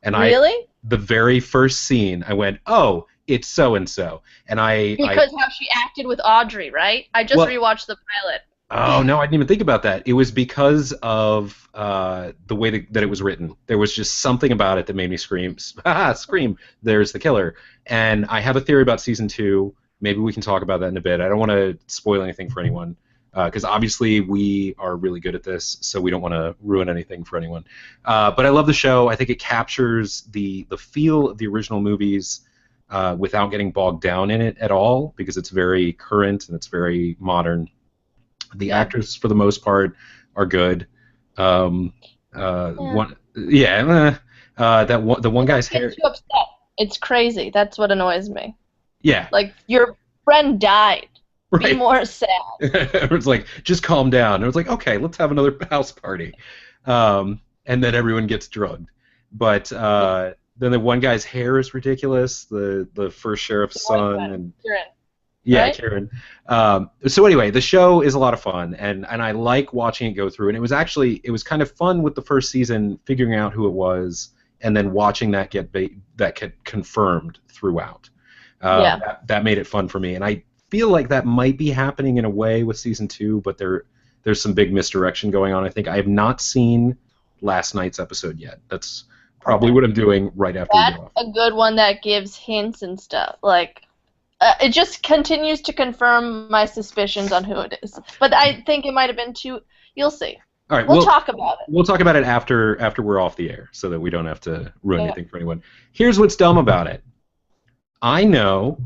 Speaker 2: And
Speaker 3: really?
Speaker 2: The very first scene, I went, oh, it's so-and-so.
Speaker 3: Because how she acted with Audrey, right? I just rewatched the pilot.
Speaker 2: Oh, no, I didn't even think about that. It was because of the way that it was written. There was just something about it that made me scream, scream, there's the killer. And I have a theory about season 2. Maybe we can talk about that in a bit. I don't want to spoil anything for anyone. Because obviously we are really good at this, so we don't want to ruin anything for anyone. But I love the show. I think it captures the feel of the original movies without getting bogged down in it at all, because it's very current and it's very modern. The actors, for the most part, are good. The one guy's hair.
Speaker 3: Too upset. It's crazy. That's what annoys me.
Speaker 2: Yeah.
Speaker 3: Like, your friend died. Right. Be more sad.
Speaker 2: It's like, just calm down. And it was like, okay, let's have another house party. And then everyone gets drugged. But then the one guy's hair is ridiculous, the first sheriff's son. And
Speaker 3: Karen.
Speaker 2: Yeah,
Speaker 3: right?
Speaker 2: Karen. So anyway, the show is a lot of fun, and I like watching it go through. And it was kind of fun with the first season, figuring out who it was, and then watching that get confirmed throughout. That made it fun for me. And I feel like that might be happening in a way with season 2, but there's some big misdirection going on. I think I have not seen last night's episode yet. That's probably what I'm doing right after we get off.
Speaker 3: That's a good one that gives hints and stuff. Like, it just continues to confirm my suspicions on who it is. But I think it might have been too. You'll see.
Speaker 2: All right,
Speaker 3: we'll talk about it.
Speaker 2: We'll talk about it after we're off the air, so that we don't have to ruin anything for anyone. Here's what's dumb about it. I know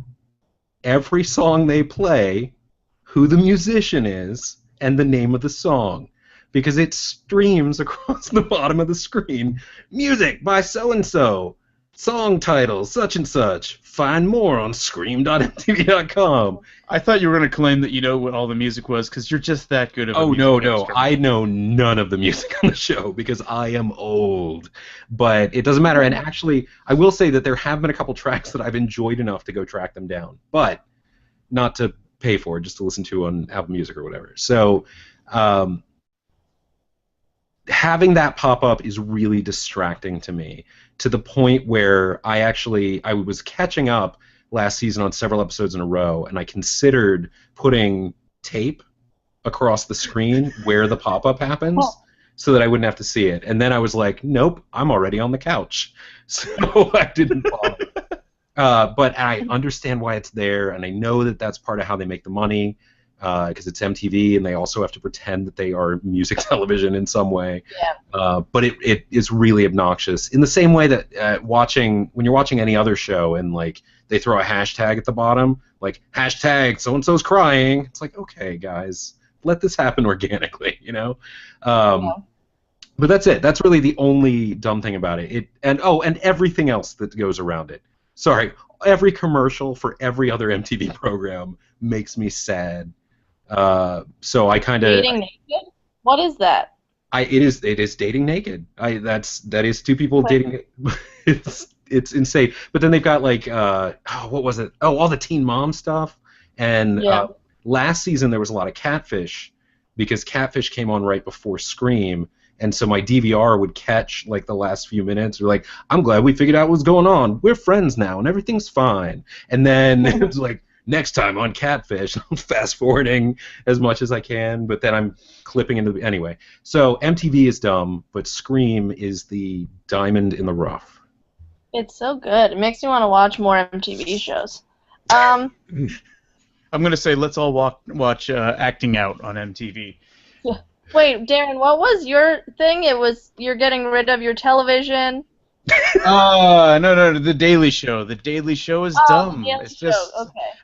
Speaker 2: every song they play, who the musician is, and the name of the song, because it streams across the bottom of the screen. Music by so-and-so, song title such and such. Find more on scream.mtv.com.
Speaker 1: I thought you were going to claim that you know what all the music was, because you're just that good of a
Speaker 2: no. I know none of the music on the show, because I am old. But it doesn't matter. And actually, I will say that there have been a couple tracks that I've enjoyed enough to go track them down. But not to pay for, just to listen to on Apple Music or whatever. So having that pop up is really distracting to me, to the point where I was catching up last season on several episodes in a row, and I considered putting tape across the screen where the pop-up happens so that I wouldn't have to see it. And then I was like, nope, I'm already on the couch. So I didn't bother. But I understand why it's there, and I know that that's part of how they make the money, because it's MTV, and they also have to pretend that they are music television in some way.
Speaker 3: Yeah.
Speaker 2: But it is really obnoxious. In the same way that when you're watching any other show, and like they throw a hashtag at the bottom, like hashtag so and so's crying. It's like, okay, guys, let this happen organically, you know. But that's it. That's really the only dumb thing about it. And everything else that goes around it. Sorry, every commercial for every other MTV program makes me sad. So I kind of.
Speaker 3: Dating naked? What is that?
Speaker 2: It is dating naked. That is two people dating. It's insane. But then they've got like what was it? Oh, all the Teen Mom stuff. And last season there was a lot of Catfish because Catfish came on right before Scream. And so my DVR would catch like the last few minutes. We're like, I'm glad we figured out what's going on. We're friends now, and everything's fine. And then it's like, next time on Catfish, I'm fast forwarding as much as I can, but then I'm clipping into the anyway. So MTV is dumb, but Scream is the diamond in the rough.
Speaker 3: It's so good. It makes me want to watch more MTV shows.
Speaker 1: I'm gonna say let's all watch Acting Out on MTV.
Speaker 3: Yeah. Wait, Darren, what was your thing? It was you're getting rid of your television.
Speaker 1: No, The Daily Show. The Daily Show is dumb. It's just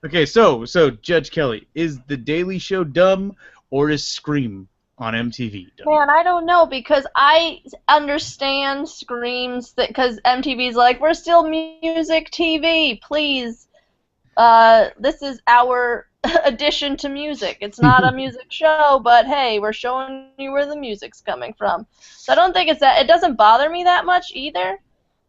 Speaker 1: okay. So Judge Kelly, is The Daily Show dumb or is Scream on MTV dumb?
Speaker 3: Man, I don't know because I understand Screams because MTV's like we're still music TV, please. This is our addition to music. It's not a music show, but hey, we're showing you where the music's coming from. So I don't think it's that. It doesn't bother me that much either.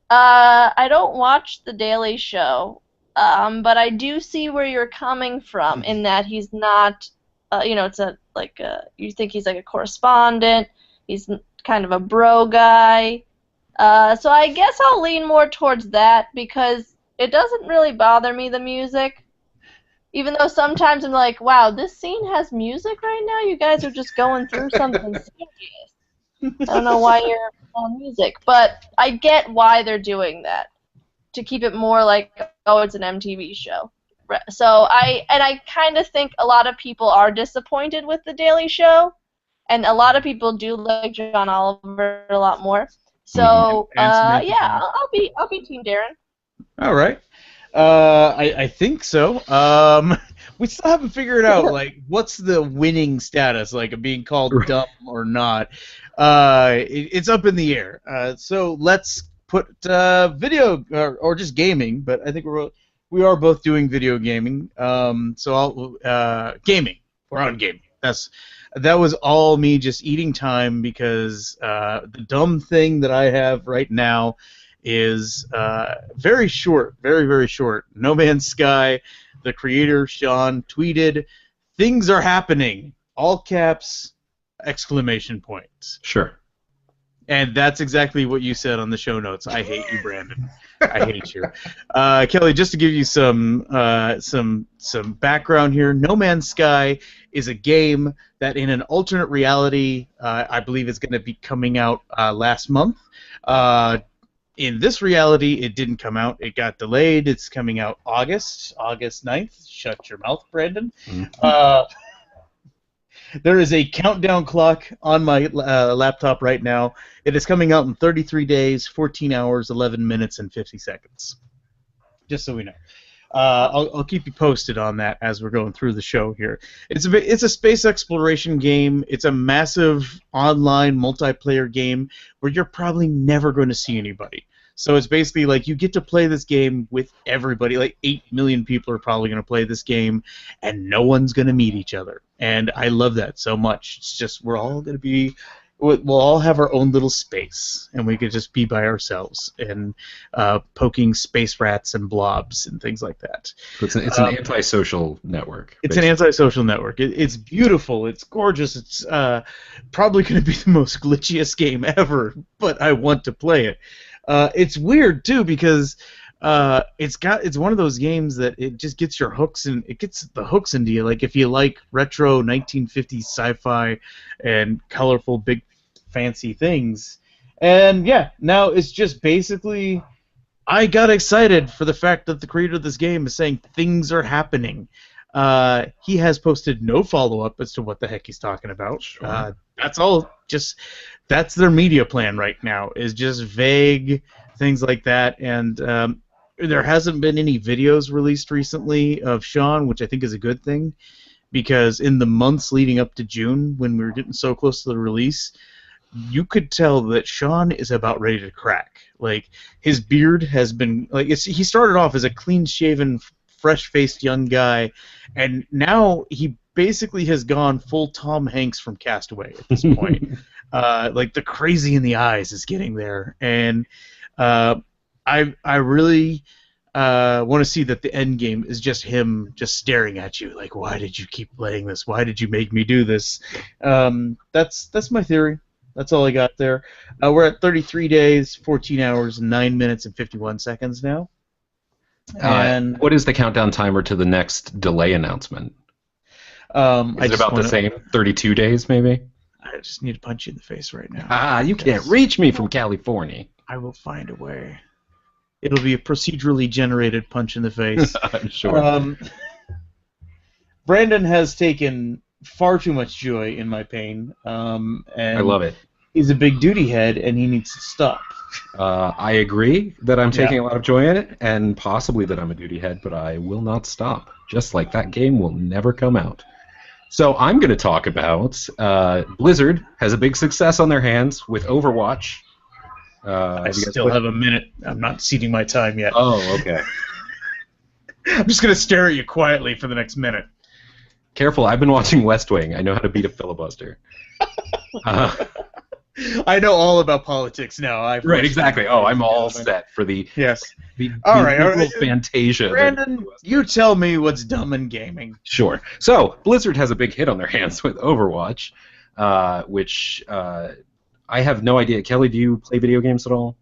Speaker 3: I don't watch The Daily Show, but I do see where you're coming from in that he's not, it's you think he's like a correspondent. He's kind of a bro guy. So I guess I'll lean more towards that because it doesn't really bother me, the music. Even though sometimes I'm like, wow, this scene has music right now? You guys are just going through something serious. I don't know why you're on music, but I get why they're doing that. To keep it more like, oh, it's an MTV show. So I kind of think a lot of people are disappointed with The Daily Show, and a lot of people do like John Oliver a lot more. So I'll be Team Darren.
Speaker 1: All right. I think so. We still haven't figured out like what's the winning status, like of being called dumb or not. It's up in the air. So let's put video or just gaming, but I think we are both doing video gaming. So I'll gaming. We're on gaming. That was all me just eating time because the dumb thing that I have right now is very short, very, very short. No Man's Sky, the creator, Sean, tweeted, "Things are happening," all caps, exclamation points.
Speaker 2: Sure.
Speaker 1: And that's exactly what you said on the show notes. I hate you, Brandon. I hate you. Kelly, just to give you some background here, No Man's Sky is a game that in an alternate reality, I believe is going to be coming out last month. In this reality, it didn't come out. It got delayed. It's coming out August 9th. Shut your mouth, Brandon. There is a countdown clock on my laptop right now. It is coming out in 33 days, 14 hours, 11 minutes, and 50 seconds. Just so we know. I'll keep you posted on that as we're going through the show here. It's a space exploration game. It's a massive online multiplayer game where you're probably never going to see anybody. So it's basically like you get to play this game with everybody. Like 8 million people are probably going to play this game, and no one's going to meet each other. And I love that so much. It's just we'll all have our own little space, and we could just be by ourselves and poking space rats and blobs and things like that.
Speaker 2: It's an antisocial network.
Speaker 1: It's basically an antisocial network. It's beautiful. It's gorgeous. It's probably going to be the most glitchiest game ever, but I want to play it. It's weird too because it's one of those games that it just gets your hooks and it gets the hooks into you. Like if you like retro 1950s sci-fi and colorful big fancy things, and yeah, now it's just basically I got excited for the fact that the creator of this game is saying things are happening. He has posted no follow-up as to what the heck he's talking about. Sure. That's all. That's their media plan right now. Is just vague things like that, and there hasn't been any videos released recently of Sean, which I think is a good thing, because in the months leading up to June, when we were getting so close to the release, you could tell that Sean is about ready to crack. Like, his beard has been like he started off as a clean-shaven, fresh-faced young guy, and now he basically has gone full Tom Hanks from Castaway at this point. Like, the crazy in the eyes is getting there, and I really want to see that the end game is just him just staring at you like, why did you keep playing this? Why did you make me do this? That's my theory. That's all I got there. We're at 33 days, 14 hours, 9 minutes, and 51 seconds now. And
Speaker 2: what is the countdown timer to the next delay announcement? Is it about the same? 32 days, maybe?
Speaker 1: I just need to punch you in the face right now.
Speaker 2: Ah, you can't reach me from California.
Speaker 1: I will find a way. It'll be a procedurally generated punch in the face.
Speaker 2: I'm sure.
Speaker 1: Brandon has taken far too much joy in my pain. And
Speaker 2: I love it.
Speaker 1: He's a big duty head, and he needs to stop.
Speaker 2: I agree that I'm taking a lot of joy in it, and possibly that I'm a duty head, but I will not stop. Just like that game will never come out. So I'm going to talk about Blizzard has a big success on their hands with Overwatch.
Speaker 1: I still have a minute. I'm not ceding my time yet.
Speaker 2: Oh, okay.
Speaker 1: I'm just going to stare at you quietly for the next minute.
Speaker 2: Careful, I've been watching West Wing. I know how to beat a filibuster.
Speaker 1: I know all about politics now.
Speaker 2: Right, exactly. Oh, I'm all set for the
Speaker 1: all right.
Speaker 2: Fantasia.
Speaker 1: Brandon, you tell me what's dumb in gaming.
Speaker 2: Sure. So Blizzard has a big hit on their hands with Overwatch, which I have no idea. Kelly, do you play video games at all?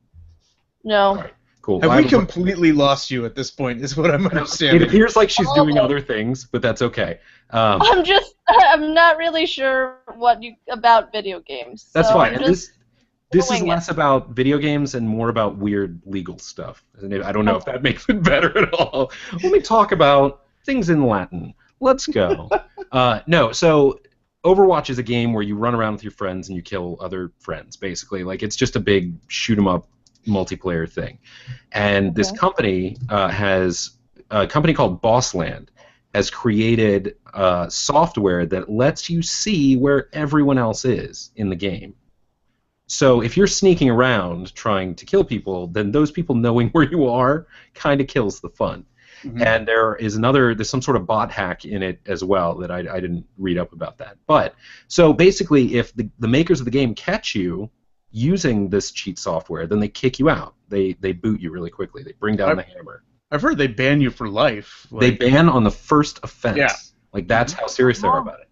Speaker 3: No.
Speaker 2: All right, cool.
Speaker 1: Have we completely lost you at this point, is what I'm understanding.
Speaker 2: It appears like she's doing other things, but that's okay.
Speaker 3: I'm not really sure about video games.
Speaker 2: That's
Speaker 3: so
Speaker 2: fine. This is less about video games and more about weird legal stuff. I don't know if that makes it better at all. Let me talk about things in Latin. Let's go. No, so Overwatch is a game where you run around with your friends and you kill other friends, basically. Like, it's just a big shoot-'em-up multiplayer thing. And this company has a company called Bossland has created software that lets you see where everyone else is in the game. So if you're sneaking around trying to kill people, then those people knowing where you are kind of kills the fun. Mm-hmm. And there's some sort of bot hack in it as well that I didn't read up about that. But so basically, if the makers of the game catch you using this cheat software, then they kick you out. They boot you really quickly. They bring down the hammer.
Speaker 1: I've heard they ban you for life.
Speaker 2: They ban on the first offense. Yeah. Like, that's how serious they are about it.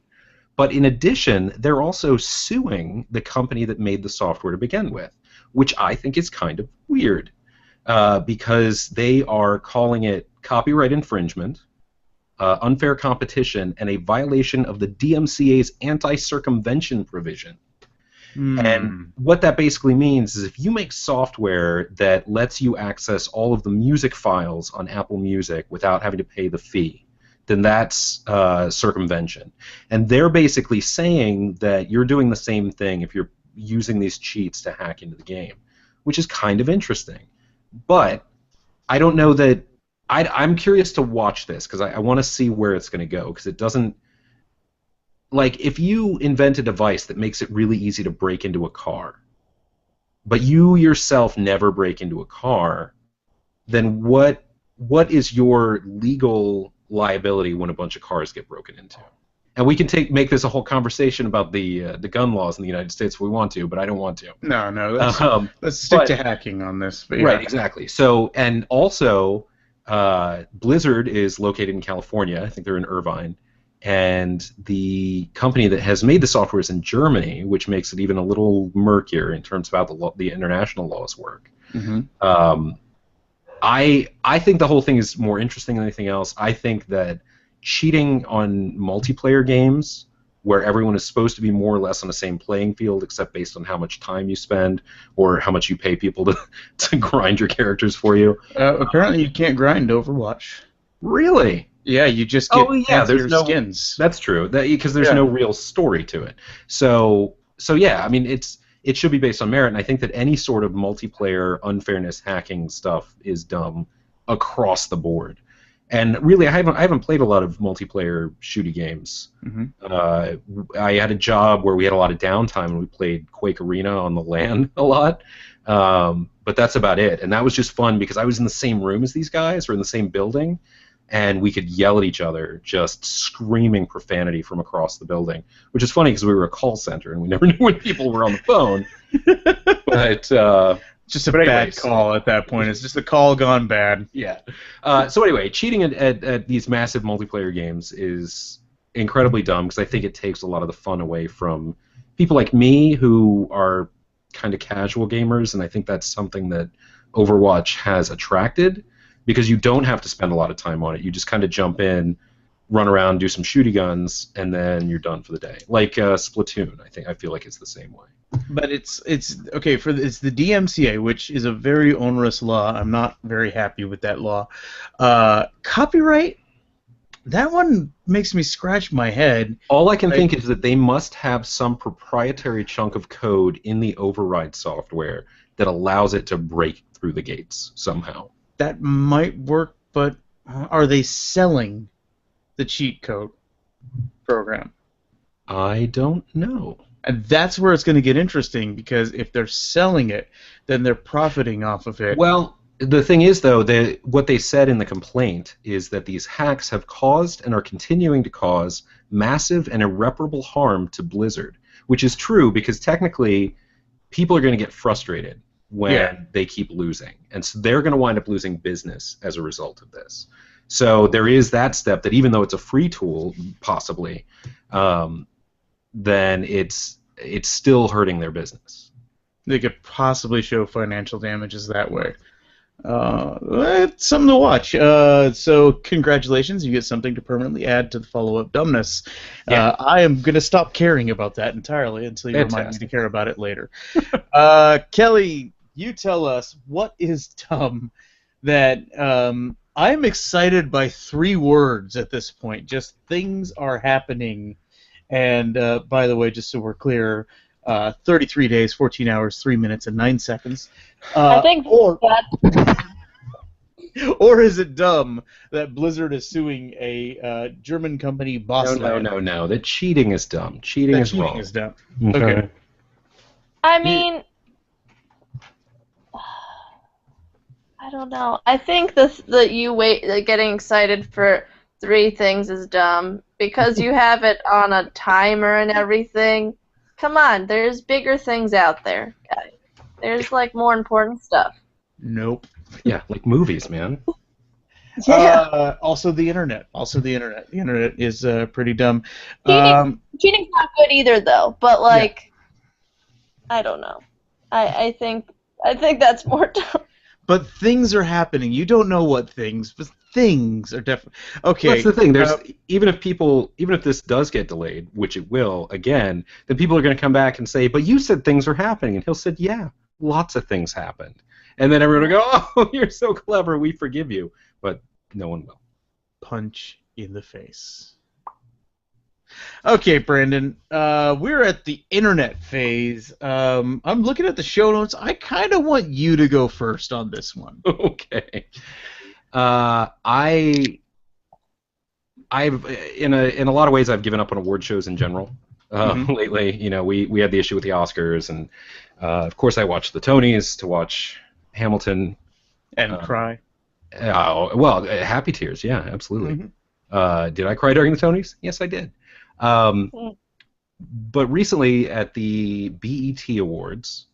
Speaker 2: But in addition, they're also suing the company that made the software to begin with, which I think is kind of weird, because they are calling it copyright infringement, unfair competition, and a violation of the DMCA's anti-circumvention provision. And what that basically means is if you make software that lets you access all of the music files on Apple Music without having to pay the fee, then that's circumvention. And they're basically saying that you're doing the same thing if you're using these cheats to hack into the game, which is kind of interesting. But I don't know that... I'm curious to watch this because I want to see where it's going to go, because it doesn't... Like, if you invent a device that makes it really easy to break into a car, but you yourself never break into a car, then what is your legal liability when a bunch of cars get broken into? And we can make this a whole conversation about the gun laws in the United States if we want to, but I don't want to.
Speaker 1: No, let's stick to hacking on this. But yeah.
Speaker 2: Right, exactly. So, and also, Blizzard is located in California. I think they're in Irvine. And the company that has made the software is in Germany, which makes it even a little murkier in terms of how the international laws work. Mm-hmm. I think the whole thing is more interesting than anything else. I think that cheating on multiplayer games, where everyone is supposed to be more or less on the same playing field, except based on how much time you spend or how much you pay people to grind your characters for you.
Speaker 1: Apparently, you can't grind Overwatch.
Speaker 2: Really?
Speaker 1: Yeah, you just get there's no skins.
Speaker 2: That's true. Because there's no real story to it. So yeah, I mean, it should be based on merit, and I think that any sort of multiplayer unfairness hacking stuff is dumb across the board. And really, I haven't played a lot of multiplayer shooty games. I had a job where we had a lot of downtime, and we played Quake Arena on the LAN a lot. But that's about it. And that was just fun because I was in the same room as these guys, or in the same building, and we could yell at each other, just screaming profanity from across the building, which is funny because we were a call center, and we never knew when people were on the phone. But
Speaker 1: just a bad call at that point. It's just a call gone bad.
Speaker 2: Yeah. So anyway, cheating at these massive multiplayer games is incredibly dumb because I think it takes a lot of the fun away from people like me who are kind of casual gamers, and I think that's something that Overwatch has attracted because you don't have to spend a lot of time on it. You just kind of jump in, run around, do some shooty guns, and then you're done for the day. Like Splatoon, I feel like it's the same way.
Speaker 1: But it's okay it's the DMCA, which is a very onerous law. I'm not very happy with that law. Copyright, that one makes me scratch my head.
Speaker 2: All I can think is that they must have some proprietary chunk of code in the override software that allows it to break through the gates somehow.
Speaker 1: That might work, but are they selling the cheat code program?
Speaker 2: I don't know.
Speaker 1: And that's where it's going to get interesting, because if they're selling it, then they're profiting off of it.
Speaker 2: Well, the thing is, though, what they said in the complaint is that these hacks have caused and are continuing to cause massive and irreparable harm to Blizzard, which is true because technically people are going to get frustrated when they keep losing. And so they're going to wind up losing business as a result of this. So there is that step that even though it's a free tool, possibly, then it's still hurting their business.
Speaker 1: They could possibly show financial damages that way. It's something to watch. So congratulations, you get something to permanently add to the follow-up dumbness.
Speaker 2: Yeah.
Speaker 1: I am going to stop caring about that entirely until you remind me to care about it later. Kelly, you tell us, what is dumb that I'm excited by 3 words at this point. Just things are happening. And by the way, just so we're clear, 33 days, 14 hours, 3 minutes, and 9 seconds.
Speaker 3: I think that.
Speaker 1: Or is it dumb that Blizzard is suing a German company, Boss?
Speaker 2: No. That cheating is dumb. Cheating is wrong.
Speaker 1: Cheating is dumb.
Speaker 2: Okay.
Speaker 3: I mean, I don't know. I think that getting excited for 3 things is dumb because you have it on a timer and everything. Come on, there's bigger things out there, guys. There's like more important stuff.
Speaker 1: Nope.
Speaker 2: Yeah, like movies, man.
Speaker 3: Yeah.
Speaker 1: Also the internet. The internet is pretty dumb.
Speaker 3: Cheating's not good either, though. But like, I don't know. I think that's more dumb.
Speaker 1: But things are happening. You don't know what things, but things are definitely okay.
Speaker 2: That's the thing. There's even if this does get delayed, which it will, again, then people are going to come back and say, "But you said things are happening," and he'll say, "Yeah, lots of things happened," and then everyone will go, "Oh, you're so clever, we forgive you," but no one will.
Speaker 1: Punch in the face. Okay, Brandon, we're at the internet phase. I'm looking at the show notes. I kind of want you to go first on this one.
Speaker 2: Okay. I've in a lot of ways I've given up on award shows in general lately. You know, we had the issue with the Oscars, and of course I watched the Tonys to watch Hamilton
Speaker 1: and cry.
Speaker 2: Well, happy tears, yeah, absolutely. Did I cry during the Tonys? Yes, I did. But recently at the BET Awards,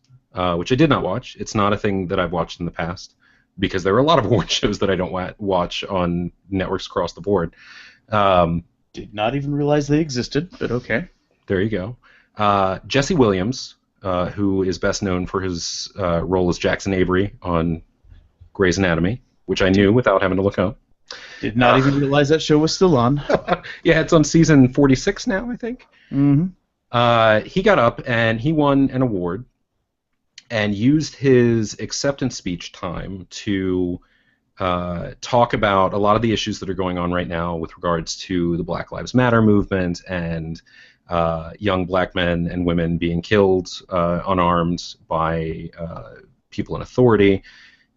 Speaker 2: which I did not watch, it's not a thing that I've watched in the past because there are a lot of award shows that I don't watch on networks across the board.
Speaker 1: Did not even realize they existed, but okay.
Speaker 2: There you go. Jesse Williams, who is best known for his role as Jackson Avery on Grey's Anatomy, which I knew without having to look up.
Speaker 1: Did not even realize that show was still on.
Speaker 2: Yeah, it's on season 46 now, I think. He got up and he won an award and used his acceptance speech time to talk about a lot of the issues that are going on right now with regards to the Black Lives Matter movement and young black men and women being killed unarmed by people in authority.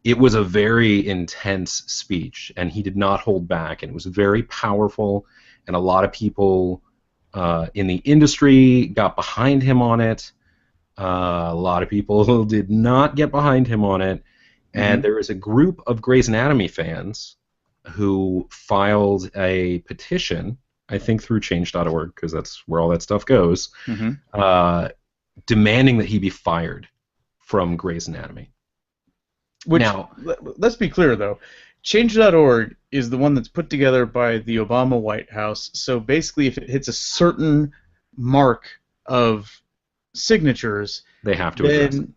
Speaker 2: it was a very intense speech, and he did not hold back, and it was very powerful, and a lot of people in the industry got behind him on it. A lot of people did not get behind him on it, and there was a group of Grey's Anatomy fans who filed a petition, I think through change.org, because that's where all that stuff goes, demanding that he be fired from Grey's Anatomy.
Speaker 1: Which,
Speaker 2: now,
Speaker 1: let's be clear, though. Change.org is the one that's put together by the Obama White House, so basically if it hits a certain mark of signatures,
Speaker 2: they have to address it.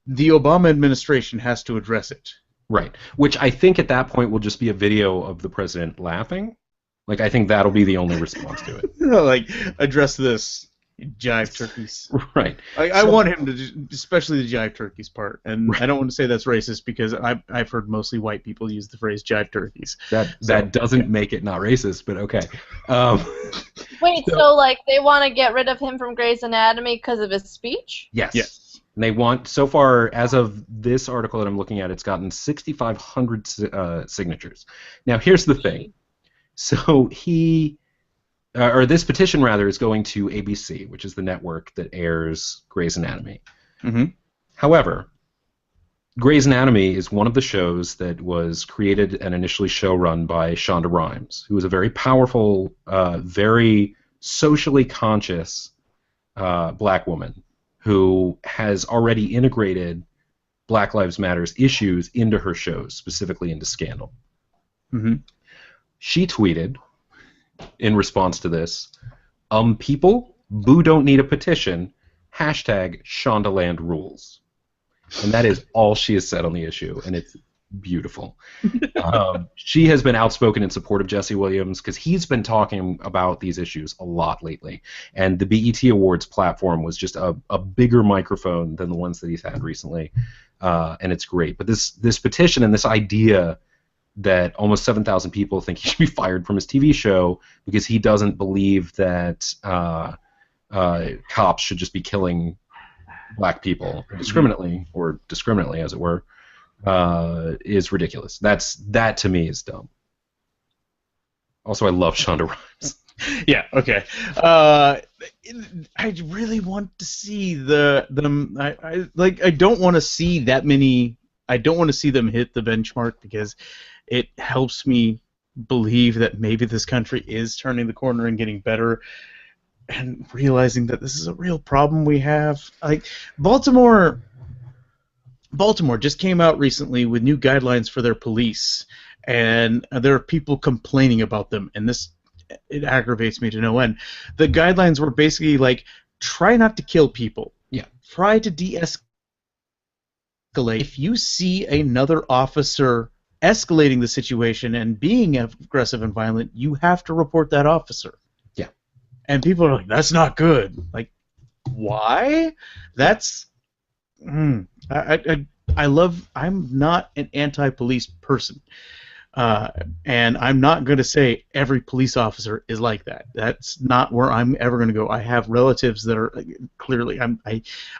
Speaker 1: The Obama administration has to address it.
Speaker 2: Right, which I think at that point will just be a video of the president laughing. Like, I think that'll be the only response to it.
Speaker 1: Like, address this, jive turkeys.
Speaker 2: Right.
Speaker 1: I want him to, especially the jive turkeys part, and
Speaker 2: right.
Speaker 1: I don't want to say that's racist because I've heard mostly white people use the phrase jive turkeys.
Speaker 2: That doesn't make it not racist, but okay.
Speaker 3: Wait, so like they want to get rid of him from Grey's Anatomy because of his speech?
Speaker 2: Yes.
Speaker 1: Yes.
Speaker 2: And they want, so far, as of this article that I'm looking at, it's gotten 6,500 signatures. Now, here's the thing. So this petition, rather, is going to ABC, which is the network that airs Grey's Anatomy. However, Grey's Anatomy is one of the shows that was created and initially show-run by Shonda Rhimes, who is a very powerful, very socially conscious black woman who has already integrated Black Lives Matter's issues into her shows, specifically into Scandal. She tweeted, in response to this, people, Boo don't need a petition, hashtag Shondaland rules. And that is all she has said on the issue, and it's beautiful. She has been outspoken in support of Jesse Williams because he's been talking about these issues a lot lately. And the BET Awards platform was just a bigger microphone than the ones that he's had recently, and it's great. But this petition and this idea that almost 7,000 people think he should be fired from his TV show because he doesn't believe that cops should just be killing black people indiscriminately, or discriminately, as it were, is ridiculous. That to me is dumb. Also, I love Shonda Rhimes.
Speaker 1: Yeah. Okay. I really want to see them. I don't want to see that many. I don't want to see them hit the benchmark because it helps me believe that maybe this country is turning the corner and getting better, and realizing that this is a real problem we have. Like Baltimore just came out recently with new guidelines for their police, and there are people complaining about them, and it aggravates me to no end. The guidelines were basically like, try not to kill people.
Speaker 2: Yeah.
Speaker 1: Try to de-escalate. If you see another officer escalating the situation and being aggressive and violent, you have to report that officer.
Speaker 2: Yeah.
Speaker 1: And people are like, that's not good. Like, why? That's... I'm not an anti-police person. And I'm not going to say every police officer is like that. That's not where I'm ever going to go. I have relatives that are clearly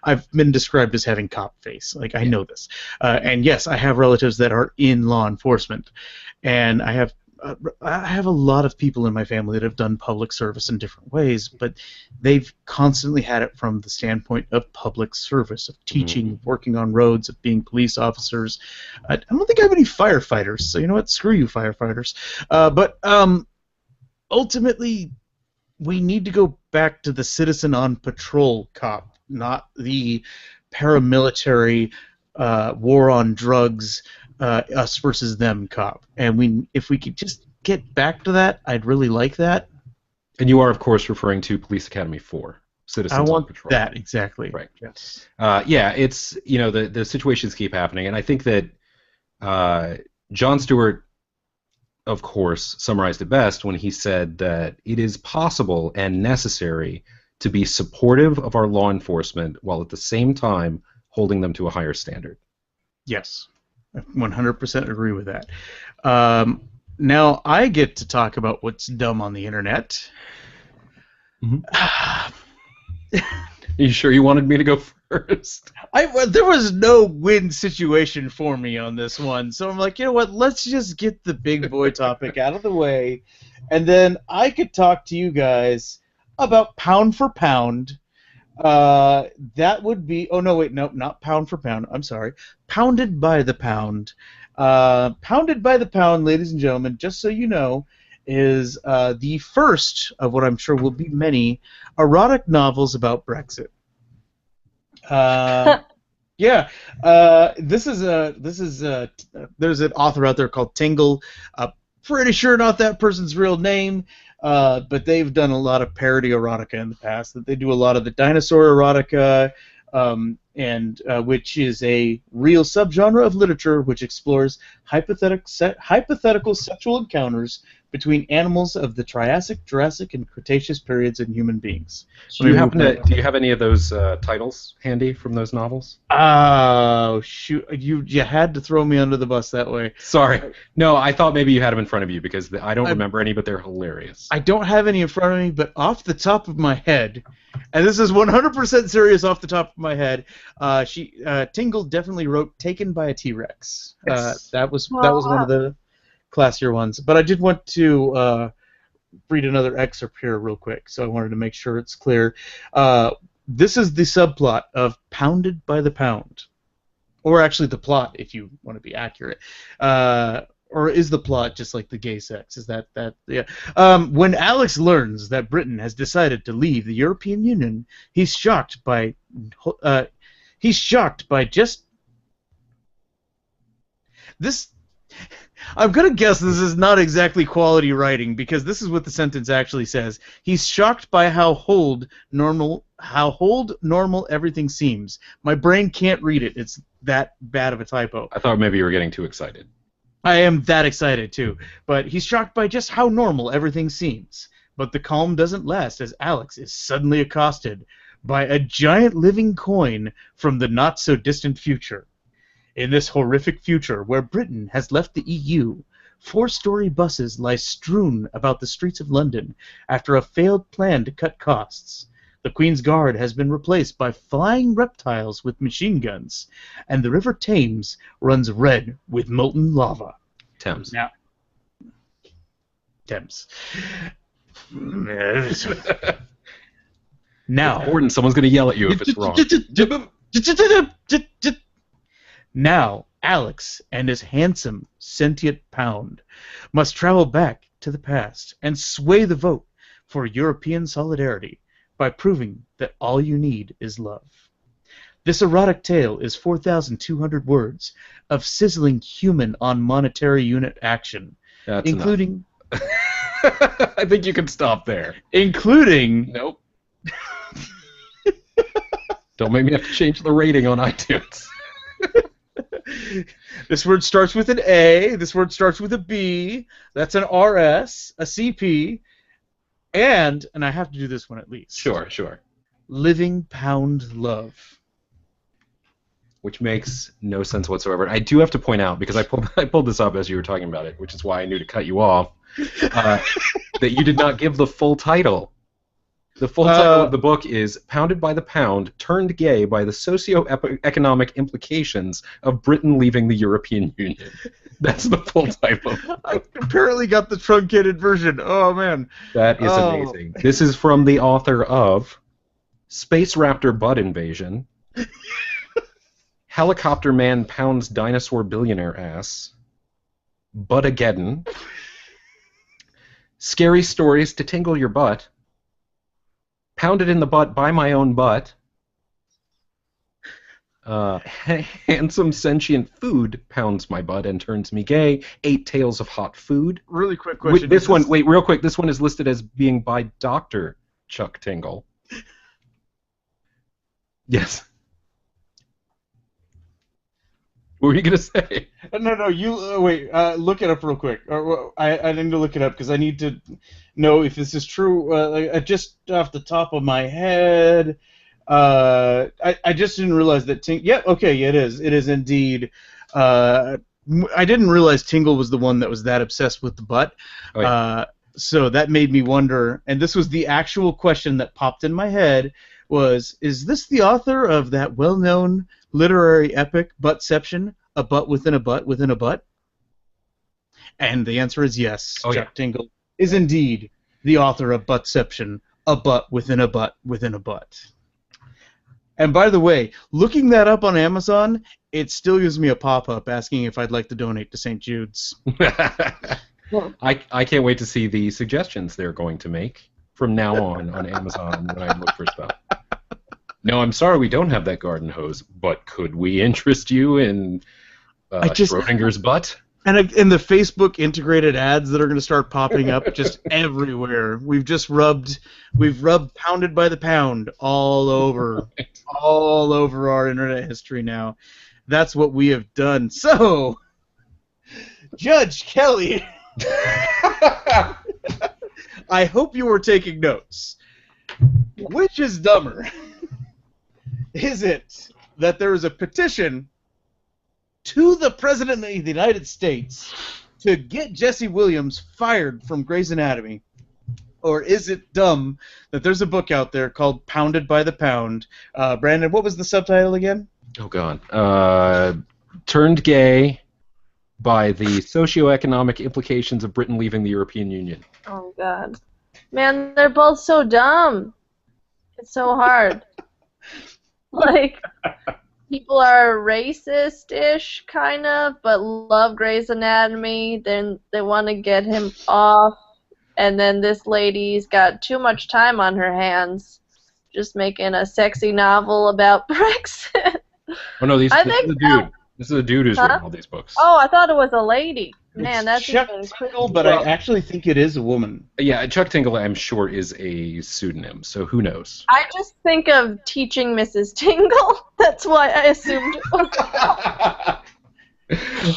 Speaker 1: I've been described as having cop face. Like, I know this. And yes, I have relatives that are in law enforcement, and I have a lot of people in my family that have done public service in different ways, but they've constantly had it from the standpoint of public service, of teaching, working on roads, of being police officers. I don't think I have any firefighters, so you know what? Screw you, firefighters. But ultimately, we need to go back to the citizen on patrol cop, not the paramilitary war on drugs, us versus them cop. And if we could just get back to that, I'd really like that.
Speaker 2: And you are, of course, referring to Police Academy 4, Citizens on Patrol.
Speaker 1: That, exactly.
Speaker 2: Right.
Speaker 1: Yes.
Speaker 2: Yeah, it's, the situations keep happening, and I think that Jon Stewart, of course, summarized it best when he said that it is possible and necessary to be supportive of our law enforcement while at the same time holding them to a higher standard.
Speaker 1: Yes. I 100% agree with that. Now I get to talk about what's dumb on the internet.
Speaker 2: you sure you wanted me to go first?
Speaker 1: There was no win situation for me on this one, so I'm like, you know what? Let's just get the big boy topic out of the way, and then I could talk to you guys about pound for pound. That would be. Oh no, wait, no, not pound for pound. I'm sorry, pounded by the pound. Pounded by the pound, ladies and gentlemen. Just so you know, is the first of what I'm sure will be many erotic novels about Brexit. Yeah, this is there's an author out there called Tingle. Pretty sure not that person's real name, but they've done a lot of parody erotica in the past. That they do a lot of the dinosaur erotica, and which is a real subgenre of literature which explores hypothetical sexual encounters between animals of the Triassic, Jurassic, and Cretaceous periods and human beings.
Speaker 2: Do you have any of those titles handy from those novels?
Speaker 1: Oh, shoot. You had to throw me under the bus that way.
Speaker 2: Sorry. No, I thought maybe you had them in front of you because I don't remember any, but they're hilarious.
Speaker 1: I don't have any in front of me, but off the top of my head, and this is 100% serious off the top of my head, Tingle definitely wrote Taken by a T-Rex.
Speaker 2: Yes.
Speaker 1: That was one of the classier ones. But I did want to read another excerpt here real quick, so I wanted to make sure it's clear. This is the subplot of Pounded by the Pound. Or actually the plot, if you want to be accurate. Or is the plot just like the gay sex? Is that yeah? When Alex learns that Britain has decided to leave the European Union, he's shocked by just this. I'm gonna guess this is not exactly quality writing because this is what the sentence actually says. He's shocked by how normal everything seems. My brain can't read it. It's that bad of a typo.
Speaker 2: I thought maybe you were getting too excited.
Speaker 1: I am that excited too, but he's shocked by just how normal everything seems. But the calm doesn't last as Alex is suddenly accosted by a giant living coin from the not-so-distant future. In this horrific future where Britain has left the EU, 4-story buses lie strewn about the streets of London after a failed plan to cut costs. The Queen's Guard has been replaced by flying reptiles with machine guns, and the River Thames runs red with molten lava.
Speaker 2: Thames.
Speaker 1: Now, Thames. Now,
Speaker 2: Gordon, someone's going to yell at you if it's wrong.
Speaker 1: Now, Alex and his handsome, sentient pound must travel back to the past and sway the vote for European solidarity by proving that all you need is love. This erotic tale is 4,200 words of sizzling human on monetary unit action,
Speaker 2: That's
Speaker 1: including...
Speaker 2: I think you can stop there.
Speaker 1: Including...
Speaker 2: Nope. Don't make me have to change the rating on iTunes.
Speaker 1: This word starts with an A. This word starts with a B. That's an RS, a CP, and I have to do this one at least.
Speaker 2: Sure.
Speaker 1: Living pound love.
Speaker 2: Which makes no sense whatsoever. I do have to point out, because I pulled this up as you were talking about it, which is why I knew to cut you off, that you did not give the full title. The full title of the book is Pounded by the Pound, Turned Gay by the Socio-Economic Implications of Britain Leaving the European Union. That's the full title.
Speaker 1: I apparently got the truncated version. Oh, man.
Speaker 2: That is amazing. This is from the author of Space Raptor Butt Invasion, Helicopter Man Pounds Dinosaur Billionaire Ass, Buttageddon, Scary Stories to Tingle Your Butt, Pounded in the Butt by My Own Butt, Handsome Sentient Food Pounds My Butt and Turns Me Gay, 8 Tales of Hot Food.
Speaker 1: Really quick question.
Speaker 2: Wait, real quick, this one is listed as being by Dr. Chuck Tingle. Yes. What were you going to say?
Speaker 1: No, you wait. Look it up real quick. I need to look it up because I need to know if this is true. Just off the top of my head, I just didn't realize that it is. It is indeed. I didn't realize Tingle was the one that was that obsessed with the butt. Oh, yeah. So that made me wonder, and this was the actual question that popped in my head was, is this the author of that well-known literary epic, Buttception, A Butt Within a Butt Within a Butt? And the answer is yes.
Speaker 2: Oh,
Speaker 1: Chuck
Speaker 2: yeah.
Speaker 1: Tingle is indeed the author of Buttception, A Butt Within a Butt Within a Butt. And by the way, looking that up on Amazon, it still gives me a pop-up asking if I'd like to donate to St. Jude's.
Speaker 2: I can't wait to see the suggestions they're going to make from now on Amazon when I look for stuff. No, I'm sorry we don't have that garden hose, but could we interest you in Schrodinger's butt?
Speaker 1: And the Facebook integrated ads that are going to start popping up just everywhere. We've rubbed Pounded by the Pound all over our internet history now. That's what we have done. So, Judge Kelly, I hope you were taking notes. Which is dumber? Is it that there is a petition to the President of the United States to get Jesse Williams fired from Grey's Anatomy? Or is it dumb that there's a book out there called Pounded by the Pound? Brandon, what was the subtitle again?
Speaker 2: Oh, God. Turned Gay by the Socioeconomic Implications of Britain Leaving the European Union.
Speaker 3: Oh, God. Man, they're both so dumb. It's so hard. Like, people are racist-ish, kind of, but love Grey's Anatomy. Then they want to get him off. And then this lady's got too much time on her hands just making a sexy novel about Brexit.
Speaker 2: Oh, no, this is the dude. This is a dude who's written all these books.
Speaker 3: Oh, I thought it was a lady. Man, that's
Speaker 1: Chuck
Speaker 3: even
Speaker 1: Tingle, but I actually think it is a woman.
Speaker 2: Yeah, Chuck Tingle, I'm sure, is a pseudonym, so who knows?
Speaker 3: I just think of Teaching Mrs. Tingle. That's why I assumed it was.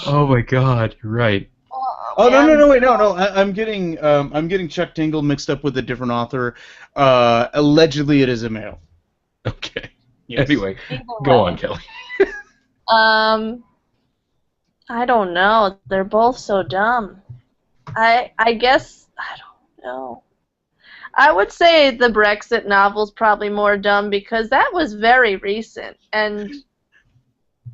Speaker 2: Oh my God, you're right.
Speaker 1: Oh no! I'm getting Chuck Tingle mixed up with a different author. Allegedly, it is a male.
Speaker 2: Okay.
Speaker 1: Yes.
Speaker 2: Anyway, go on, Kelly.
Speaker 3: I don't know. They're both so dumb. I guess I don't know. I would say the Brexit novel's probably more dumb because that was very recent and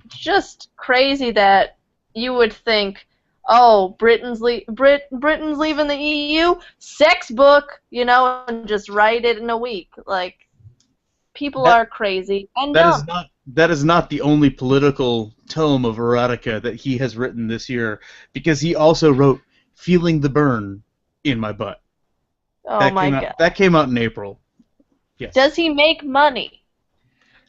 Speaker 3: just crazy that you would think, oh, Britain's leaving the EU, sex book, and just write it in a week. Like, people are crazy and dumb.
Speaker 1: That is not the only political tome of erotica that he has written this year, because he also wrote "Feeling the Burn in My Butt."
Speaker 3: Oh my God!
Speaker 1: That came out in April. Yes.
Speaker 3: Does he make money?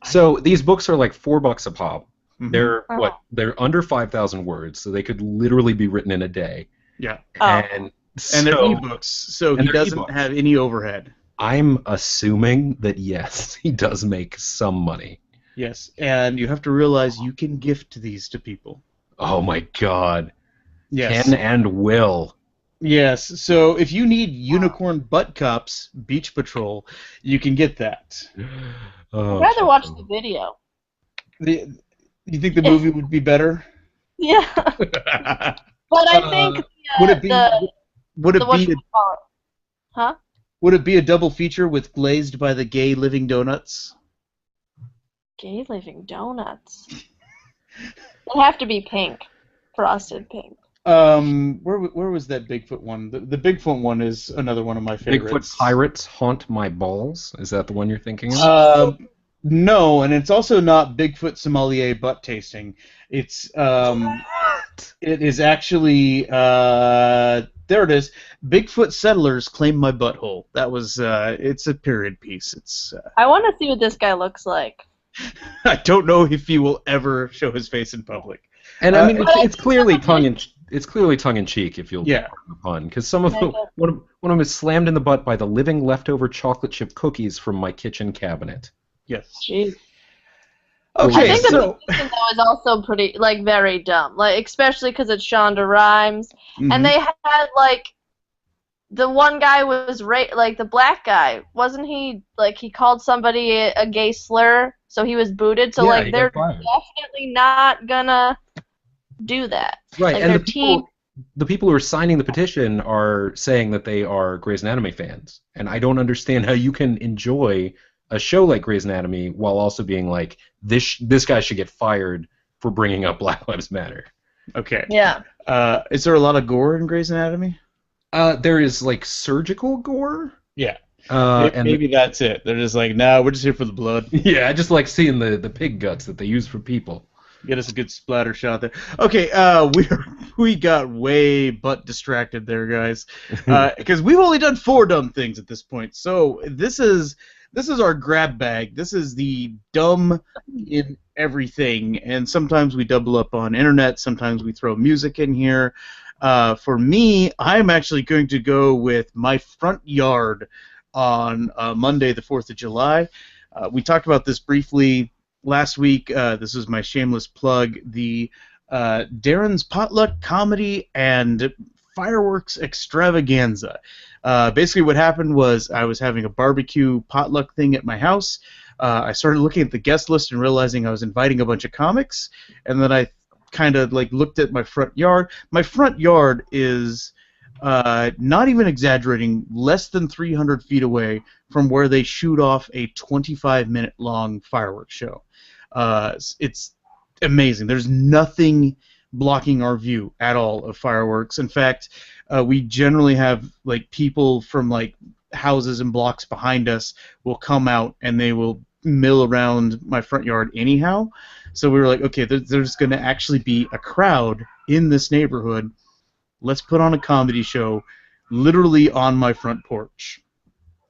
Speaker 2: So these books are like $4 a pop.
Speaker 1: Mm-hmm.
Speaker 2: They're They're under 5,000 words, so they could literally be written in a day.
Speaker 1: Yeah.
Speaker 2: And
Speaker 1: they're ebooks, so he doesn't have any overhead.
Speaker 2: I'm assuming that yes, he does make some money.
Speaker 1: Yes, and you have to realize you can gift these to people.
Speaker 2: Oh my God.
Speaker 1: Yes.
Speaker 2: Can and will.
Speaker 1: Yes, so if you need unicorn butt cups, Beach Patrol, you can get that.
Speaker 2: Oh,
Speaker 3: I'd rather watch the video.
Speaker 1: You think the movie would be better?
Speaker 3: Yeah. But I think
Speaker 1: would it be a double feature with Glazed by the Gay Living Donuts?
Speaker 3: Gay Living Donuts. They have to be pink, frosted pink.
Speaker 1: Where was that Bigfoot one? The Bigfoot one is another one of my favorites.
Speaker 2: Bigfoot Pirates Haunt My Balls? Is that the one you're thinking of?
Speaker 1: No, and it's also not Bigfoot Sommelier Butt Tasting. It's it is actually there it is. Bigfoot Settlers Claim My Butthole. That was it's a period piece. It's
Speaker 3: I want to see what this guy looks like.
Speaker 1: I don't know if he will ever show his face in public.
Speaker 2: And I mean, it's clearly tongue in cheek, if you'll pardon the pun, because some of them, one of them is slammed in the butt by the living leftover chocolate chip cookies from my kitchen cabinet.
Speaker 1: Yes.
Speaker 3: Jeez.
Speaker 1: Okay,
Speaker 3: I think the music, though, is also pretty, very dumb. Especially because it's Shonda Rhimes, and they had the one guy was the black guy, wasn't he? He called somebody a gay slur, so he was booted. So they're definitely not gonna do that.
Speaker 2: Right, and
Speaker 3: their
Speaker 2: the people who are signing the petition are saying that they are Grey's Anatomy fans, and I don't understand how you can enjoy a show like Grey's Anatomy while also being like, this guy should get fired for bringing up Black Lives Matter.
Speaker 1: Okay.
Speaker 3: Yeah.
Speaker 1: Is there a lot of gore in Grey's Anatomy?
Speaker 2: There is like surgical gore.
Speaker 1: Yeah.
Speaker 2: And
Speaker 1: maybe that's it. They're just like, nah, we're just here for the blood.
Speaker 2: yeah, I just like seeing the pig guts that they use for people.
Speaker 1: Get us a good splatter shot there. Okay, we got way butt distracted there, guys, because we've only done 4 dumb things at this point. So this is our grab bag. This is the dumb in everything, and sometimes we double up on internet. Sometimes we throw music in here. For me, I'm actually going to go with my front yard on Monday, the 4th of July. We talked about this briefly last week. This is my shameless plug. The Darren's Potluck Comedy and Fireworks Extravaganza. Basically what happened was I was having a barbecue potluck thing at my house. I started looking at the guest list and realizing I was inviting a bunch of comics, and then I kind of like looked at my front yard. My front yard is not even exaggerating, less than 300 feet away from where they shoot off a 25-minute long fireworks show. It's amazing. There's nothing blocking our view at all of fireworks. In fact, we generally have like people from like houses and blocks behind us will come out and they will mill around my front yard anyhow. So we were like, okay, there's going to actually be a crowd in this neighborhood. Let's put on a comedy show literally on my front porch.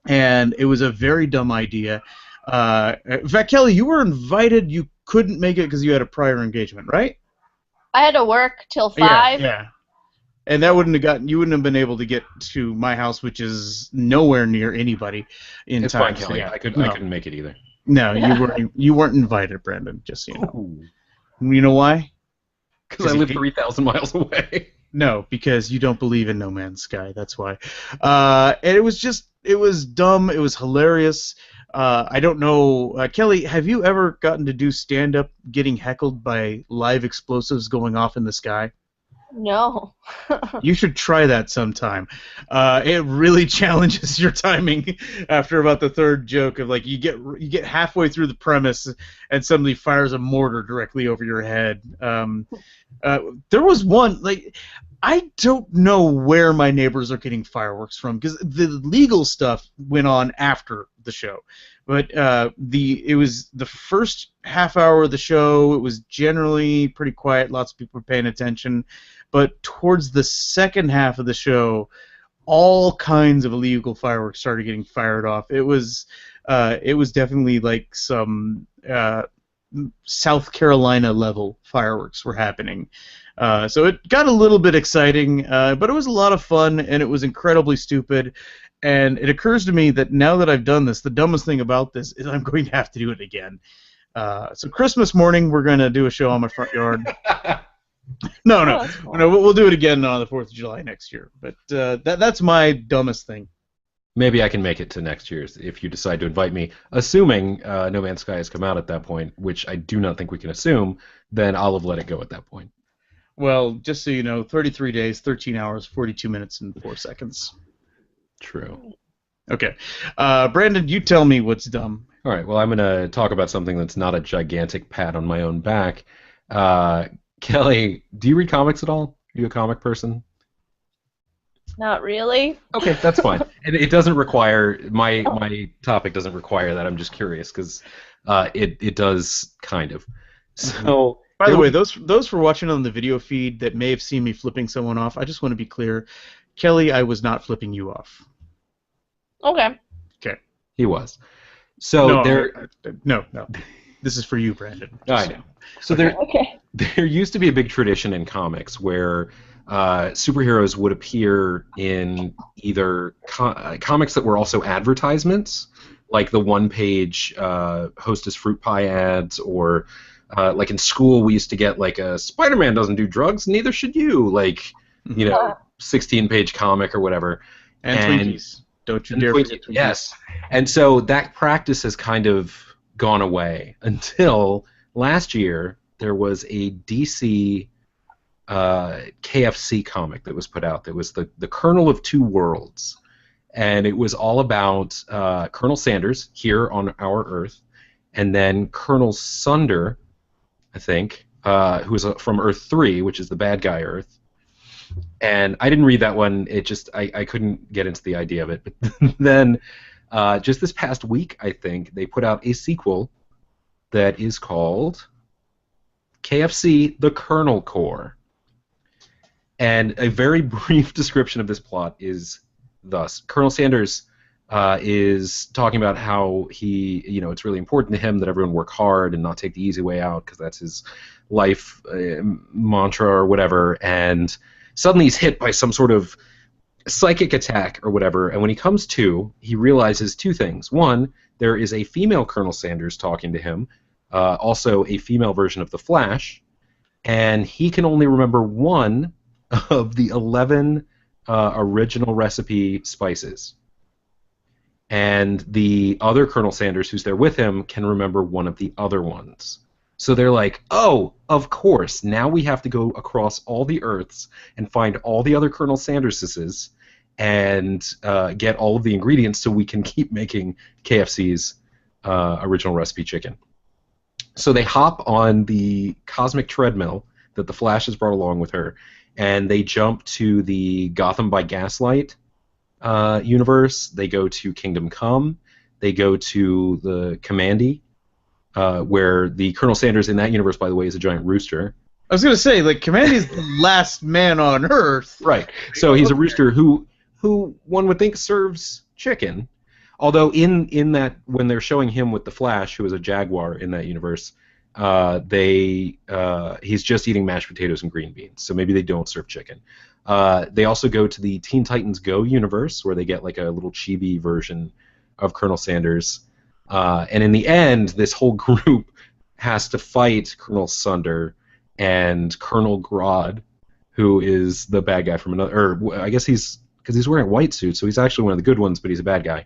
Speaker 1: And it was a very dumb idea. In fact, Kelly, you were invited. You couldn't make it because you had a prior engagement, right?
Speaker 3: I had to work till 5.
Speaker 1: Yeah. And that you wouldn't have been able to get to my house, which is nowhere near anybody in
Speaker 2: It's
Speaker 1: time.
Speaker 2: fine, Kelly.
Speaker 1: So,
Speaker 2: I couldn't make it either.
Speaker 1: No, you weren't invited, Brandon. Just so you know.
Speaker 2: Ooh.
Speaker 1: You know why?
Speaker 2: Because I live 3,000 miles away.
Speaker 1: No, because you don't believe in No Man's Sky. That's why. And it was dumb. It was hilarious. I don't know, Kelly, have you ever gotten to do stand-up getting heckled by live explosives going off in the sky?
Speaker 3: No.
Speaker 1: You should try that sometime. It really challenges your timing after about the 3rd joke of like you get halfway through the premise and somebody fires a mortar directly over your head. There was one like I don't know where my neighbors are getting fireworks from because the legal stuff went on after the show. But it was the first half hour of the show. It was generally pretty quiet. Lots of people were paying attention. But towards the second half of the show, all kinds of illegal fireworks started getting fired off. It was definitely like some South Carolina level fireworks were happening. So it got a little bit exciting, but it was a lot of fun, and it was incredibly stupid. And it occurs to me that now that I've done this, the dumbest thing about this is I'm going to have to do it again. So Christmas morning, we're going to do a show on my front yard. No, we'll do it again on the 4th of July next year. But that's my dumbest thing.
Speaker 2: Maybe I can make it to next year's if you decide to invite me. Assuming No Man's Sky has come out at that point, which I do not think we can assume, then I'll have let it go at that point.
Speaker 1: Well, just so you know, 33 days, 13 hours, 42 minutes, and 4 seconds.
Speaker 2: True.
Speaker 1: Okay. Brandon, you tell me what's dumb.
Speaker 2: All right, well, I'm going to talk about something that's not a gigantic pat on my own back. Kelly, do you read comics at all? Are you a comic person?
Speaker 3: Not really.
Speaker 2: Okay, that's fine. And it doesn't require, my topic doesn't require that. I'm just curious because it does kind of. So,
Speaker 1: by the way, those for watching on the video feed that may have seen me flipping someone off, I just want to be clear. Kelly, I was not flipping you off.
Speaker 3: Okay.
Speaker 1: Okay.
Speaker 2: He was. So
Speaker 1: no. This is for you, Brandon.
Speaker 2: I know. So there used to be a big tradition in comics where superheroes would appear in either comics that were also advertisements, like the one-page Hostess fruit pie ads, or like in school we used to get like a Spider-Man doesn't do drugs, neither should you, like 16-page comic or whatever.
Speaker 1: And Twinkies. Don't you dare forget Twinkies.
Speaker 2: Yes. And so that practice has kind of gone away until last year there was a DC KFC comic that was put out that was the Colonel of Two Worlds. and it was all about Colonel Sanders here on our Earth, and then Colonel Sunder, I think, who is from Earth 3, which is the bad guy Earth. And I didn't read that one. It just I couldn't get into the idea of it. But then just this past week, I think, they put out a sequel that is called KFC: The Colonel Corps. And a very brief description of this plot is thus: Colonel Sanders is talking about how it's really important to him that everyone work hard and not take the easy way out because that's his life mantra or whatever. And suddenly he's hit by some sort of psychic attack or whatever. And when he comes to, he realizes two things. One, there is a female Colonel Sanders talking to him, also a female version of the Flash, and he can only remember one of the 11 original recipe spices. And the other Colonel Sanders who's there with him can remember one of the other ones. So they're like, oh, of course, now we have to go across all the Earths and find all the other Colonel Sanderses and get all of the ingredients so we can keep making KFC's original recipe chicken. So they hop on the cosmic treadmill that the Flash has brought along with her, and they jump to the Gotham by Gaslight universe. They go to Kingdom Come. They go to the Commandy, where the Colonel Sanders in that universe, by the way, is a giant rooster.
Speaker 1: I was going to say, like, Commandy's the last man on Earth.
Speaker 2: Right. So he's a rooster who one would think serves chicken. Although in that, when they're showing him with the Flash, who is a jaguar in that universe, he's just eating mashed potatoes and green beans. So maybe they don't serve chicken. They also go to the Teen Titans Go universe, where they get like a little chibi version of Colonel Sanders. And in the end, this whole group has to fight Colonel Sunder and Colonel Grodd, who is the bad guy from another. Or I guess because he's wearing a white suit, so he's actually one of the good ones, but he's a bad guy.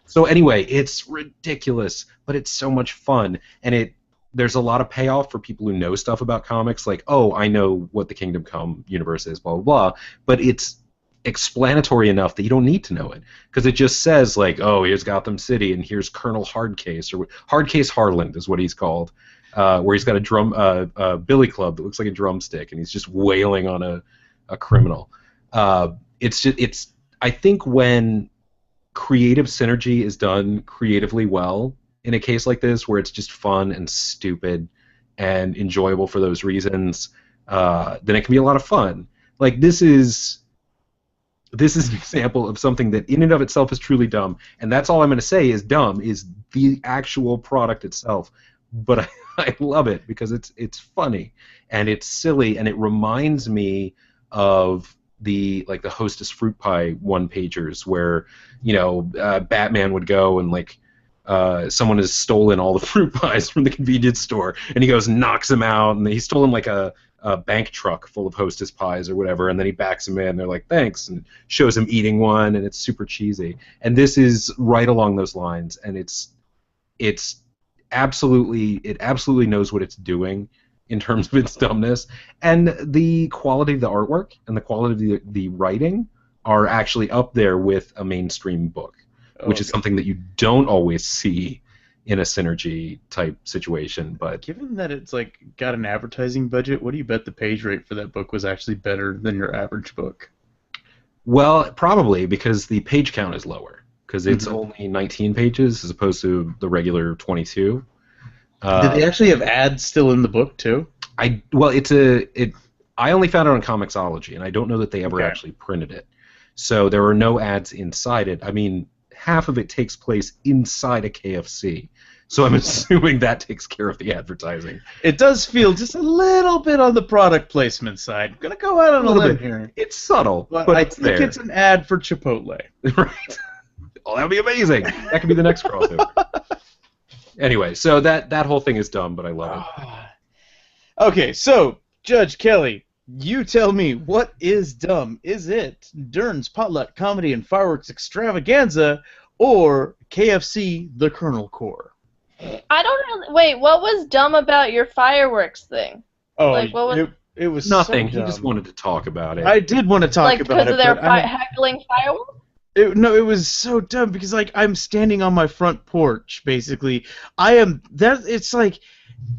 Speaker 2: So anyway, it's ridiculous, but it's so much fun, and there's a lot of payoff for people who know stuff about comics, like, oh, I know what the Kingdom Come universe is, blah, blah, blah, but it's explanatory enough that you don't need to know it, because it just says, like, oh, here's Gotham City, and here's Colonel Hardcase, or Hardcase Harland is what he's called, where he's got a billy club that looks like a drumstick, and he's just wailing on a criminal. I think when creative synergy is done creatively well in a case like this, where it's just fun and stupid and enjoyable for those reasons, then it can be a lot of fun. Like, this is an example of something that in and of itself is truly dumb, and that's all I'm going to say is dumb, is the actual product itself. But I love it because it's funny and it's silly, and it reminds me of the Hostess fruit pie one-pagers where Batman would go and someone has stolen all the fruit pies from the convenience store, and he goes and knocks them out, and he's stolen like a bank truck full of Hostess pies or whatever, and then he backs them in, they're like, thanks, and shows him eating one, and it's super cheesy. And this is right along those lines, and it absolutely knows what it's doing in terms of its dumbness, and the quality of the artwork and the quality of the writing are actually up there with a mainstream book, which is something that you don't always see in a synergy type situation. But
Speaker 1: given that it's got an advertising budget, what do you bet the page rate for that book was actually better than your average book?
Speaker 2: Well, probably because the page count is lower, because it's only 19 pages as opposed to the regular 22.
Speaker 1: Did they actually have ads still in the book too?
Speaker 2: I only found it on Comixology, and I don't know that they ever actually printed it. So there are no ads inside it. I mean, half of it takes place inside a KFC, so I'm assuming that takes care of the advertising.
Speaker 1: It does feel just a little bit on the product placement side. I'm gonna go out on a limb here.
Speaker 2: It's subtle, but
Speaker 1: I think it's an ad for Chipotle.
Speaker 2: Right. Oh, that would be amazing. That could be the next crossover. Anyway, so that whole thing is dumb, but I love it.
Speaker 1: Okay, so, Judge Kelly, you tell me, what is dumb? Is it Dern's Potluck Comedy and Fireworks Extravaganza, or KFC: The Colonel Corps?
Speaker 3: I don't really... Wait, what was dumb about your fireworks thing?
Speaker 1: Oh, it was
Speaker 2: nothing.
Speaker 1: So dumb.
Speaker 2: He just wanted to talk about it.
Speaker 1: I did want to talk about it.
Speaker 3: Because they're heckling fireworks?
Speaker 1: No, it was so dumb because like I'm standing on my front porch, basically. I am that. It's like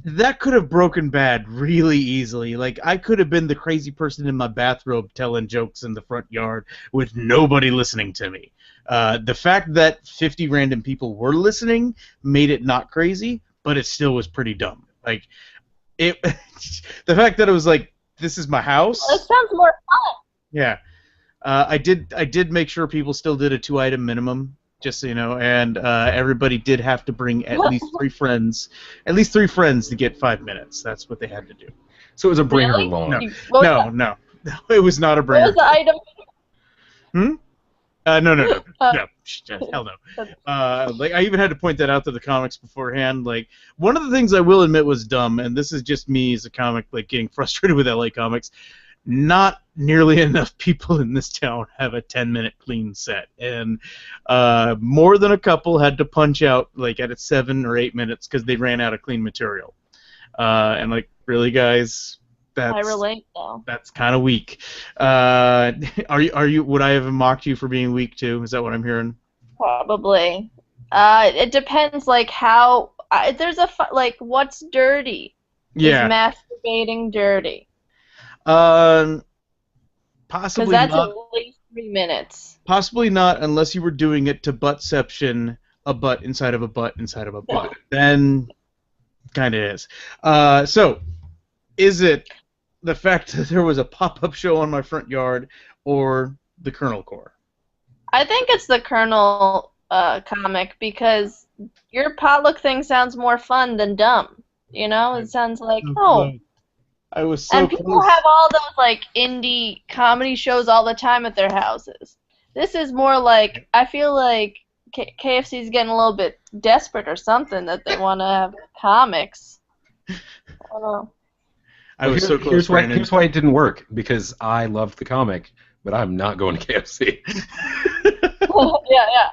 Speaker 1: that could have broken bad really easily. Like I could have been the crazy person in my bathrobe telling jokes in the front yard with nobody listening to me. The fact that 50 random people were listening made it not crazy, but it still was pretty dumb. Like it, the fact that it was like this is my house.
Speaker 3: Well, it sounds more fun.
Speaker 1: Yeah. I did make sure people still did a 2-item minimum, just so you know, and everybody did have to bring at least 3 friends, to get 5 minutes. That's what they had to do.
Speaker 2: So it was a bringer
Speaker 3: Really?
Speaker 2: alone.
Speaker 1: No, it was not a bringer.
Speaker 3: What was the item?
Speaker 1: No, hell no. Like I even had to point that out to the comics beforehand. Like one of the things I will admit was dumb, and this is just me as a comic, like getting frustrated with LA Comics. Not nearly enough people in this town have a 10-minute clean set, and more than a couple had to punch out like at 7 or 8 minutes because they ran out of clean material. And like, really, guys,
Speaker 3: I relate though.
Speaker 1: that's kind of weak. Are you? Would I have mocked you for being weak too? Is that what I'm hearing?
Speaker 3: Probably. It depends. Like how. There's like what's dirty.
Speaker 1: Yeah.
Speaker 3: Is masturbating dirty?
Speaker 1: Possibly
Speaker 3: Because that's
Speaker 1: not.
Speaker 3: at least 3 minutes.
Speaker 1: Possibly not, unless you were doing it to buttception, a butt inside of a butt inside of a butt. Then, kind of is. So, is it the fact that there was a pop-up show on my front yard, or the Colonel Corps?
Speaker 3: I think it's the Colonel comic because your potluck thing sounds more fun than dumb. You know, it sounds like
Speaker 1: I was so
Speaker 3: and people
Speaker 1: close.
Speaker 3: have all those like indie comedy shows all the time at their houses. This is more like I feel like KFC is getting a little bit desperate or something that they want to have comics. I don't know.
Speaker 1: I was so close.
Speaker 2: Here's why it didn't work, because I loved the comic, but I'm not going to KFC.
Speaker 3: Yeah.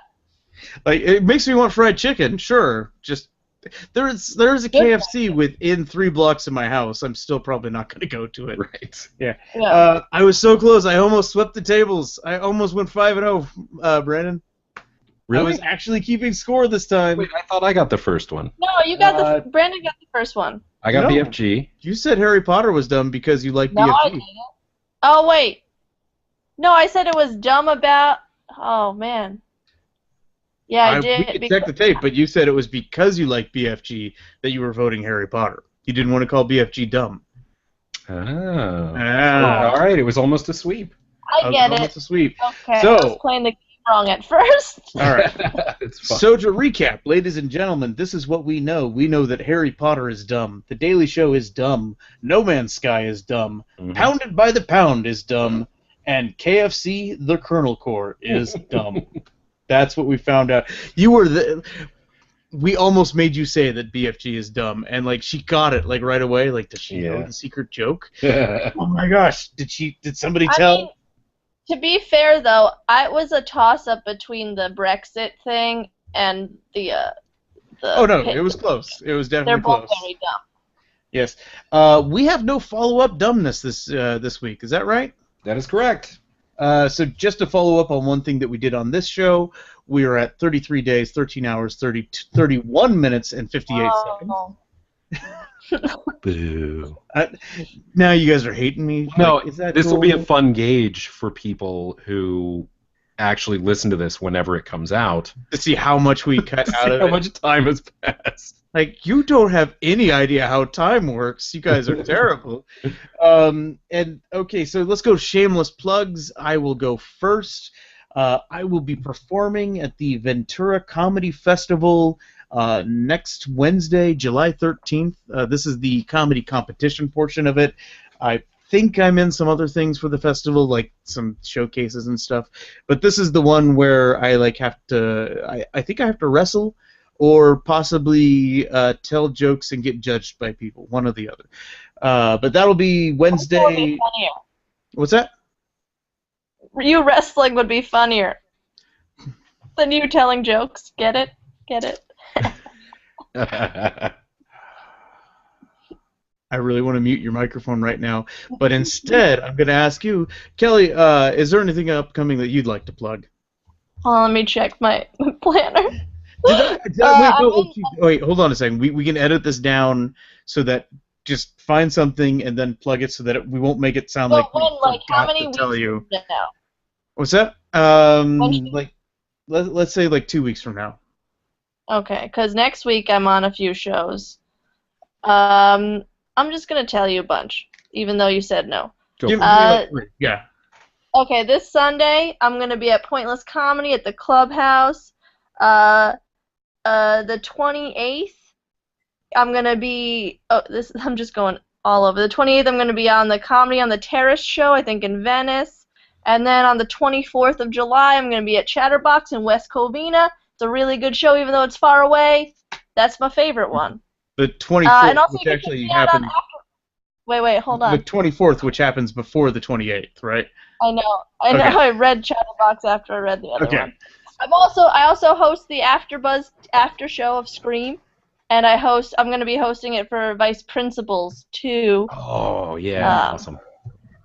Speaker 1: Like it makes me want fried chicken. Sure, just. There's a KFC within 3 blocks of my house. I'm still probably not going to go to it.
Speaker 2: Right.
Speaker 1: Yeah. I was so close. I almost swept the tables. I almost went 5-0, Brandon.
Speaker 2: Really?
Speaker 1: I was actually keeping score this time.
Speaker 2: Wait, I thought I got the first one.
Speaker 3: No, you got Brandon got the first one.
Speaker 2: I got
Speaker 1: No.
Speaker 2: BFG.
Speaker 1: You said Harry Potter was dumb because you like
Speaker 3: No, I
Speaker 1: BFG.
Speaker 3: didn't. Oh wait. No, I said it was dumb about. Oh man. Yeah, I did.
Speaker 1: We could check the tape, but you said it was because you like BFG that you were voting Harry Potter. You didn't want to call BFG dumb.
Speaker 2: Oh.
Speaker 1: Ah.
Speaker 2: All right, it was almost a sweep.
Speaker 3: I get it.
Speaker 1: Almost a sweep.
Speaker 3: Okay,
Speaker 1: So-
Speaker 3: I was playing the game wrong at first.
Speaker 1: All right.
Speaker 2: It's fine.
Speaker 1: So to recap, ladies and gentlemen, this is what we know. We know that Harry Potter is dumb. The Daily Show is dumb. No Man's Sky is dumb.
Speaker 2: Mhm.
Speaker 1: Pounded by the Pound is dumb. And KFC, the Colonel Corps, is dumb. That's what we found out. We almost made you say that BFG is dumb, and like she got it like right away. Like, does she know the secret joke? Oh my gosh! Did somebody tell?
Speaker 3: I mean, to be fair though, it was a toss-up between the Brexit thing and the.
Speaker 1: Oh no, it was close. It was
Speaker 3: They're
Speaker 1: definitely
Speaker 3: both
Speaker 1: close.
Speaker 3: very dumb.
Speaker 1: Yes. We have no follow-up dumbness this week. Is that right?
Speaker 2: That is correct.
Speaker 1: So just to follow up on one thing that we did on this show, we are at 33 days, 13 hours, 31 minutes, and 58 seconds.
Speaker 2: Boo.
Speaker 1: Now you guys are hating me.
Speaker 2: No,
Speaker 1: Like, is that
Speaker 2: this will be a
Speaker 1: cool?
Speaker 2: fun gauge for people who actually listen to this whenever it comes out.
Speaker 1: To see how much we cut out of
Speaker 2: how
Speaker 1: it.
Speaker 2: much time has passed.
Speaker 1: Like, you don't have any idea how time works. You guys are terrible. And, okay, so let's go shameless plugs. I will go first. I will be performing at the Ventura Comedy Festival next Wednesday, July 13th. This is the comedy competition portion of it. I think I'm in some other things for the festival, like some showcases and stuff. But this is the one where I have to. I think I have to wrestle, or possibly tell jokes and get judged by people, one or the other. But that'll be Wednesday.
Speaker 3: That would be funnier.
Speaker 1: What's that?
Speaker 3: You wrestling would be funnier than you telling jokes. Get it? Get it?
Speaker 1: I really want to mute your microphone right now, but instead I'm going to ask you, Kelly, is there anything upcoming that you'd like to plug?
Speaker 3: let me check my planner.
Speaker 1: Wait, hold on a second. We can edit this down so that just find something and then plug it so that we won't make it sound like we
Speaker 3: how
Speaker 1: forgot
Speaker 3: many
Speaker 1: to tell
Speaker 3: weeks
Speaker 1: you.
Speaker 3: from now?
Speaker 1: What's that? Like let's say like 2 weeks from now.
Speaker 3: Okay, because next week I'm on a few shows. I'm just gonna tell you a bunch, even though you said no.
Speaker 1: Give me like 3. Yeah.
Speaker 3: Okay, this Sunday I'm gonna be at Pointless Comedy at the Clubhouse. The 28th I'm gonna be. I'm just going all over. The 28th I'm gonna be on the Comedy on the Terrace show, I think in Venice, and then on the 24th of July I'm gonna be at Chatterbox in West Covina. It's a really good show, even though it's far away. That's my favorite one.
Speaker 1: The 24th,
Speaker 3: and also
Speaker 1: which actually happens.
Speaker 3: Wait, hold on.
Speaker 1: The 24th, which happens before the 28th, right?
Speaker 3: I know.
Speaker 1: Okay.
Speaker 3: I read Chatterbox after I read the other
Speaker 1: Okay.
Speaker 3: one. I also host the AfterBuzz after show of Scream, and I'm going to be hosting it for Vice Principals too.
Speaker 2: Oh yeah, awesome.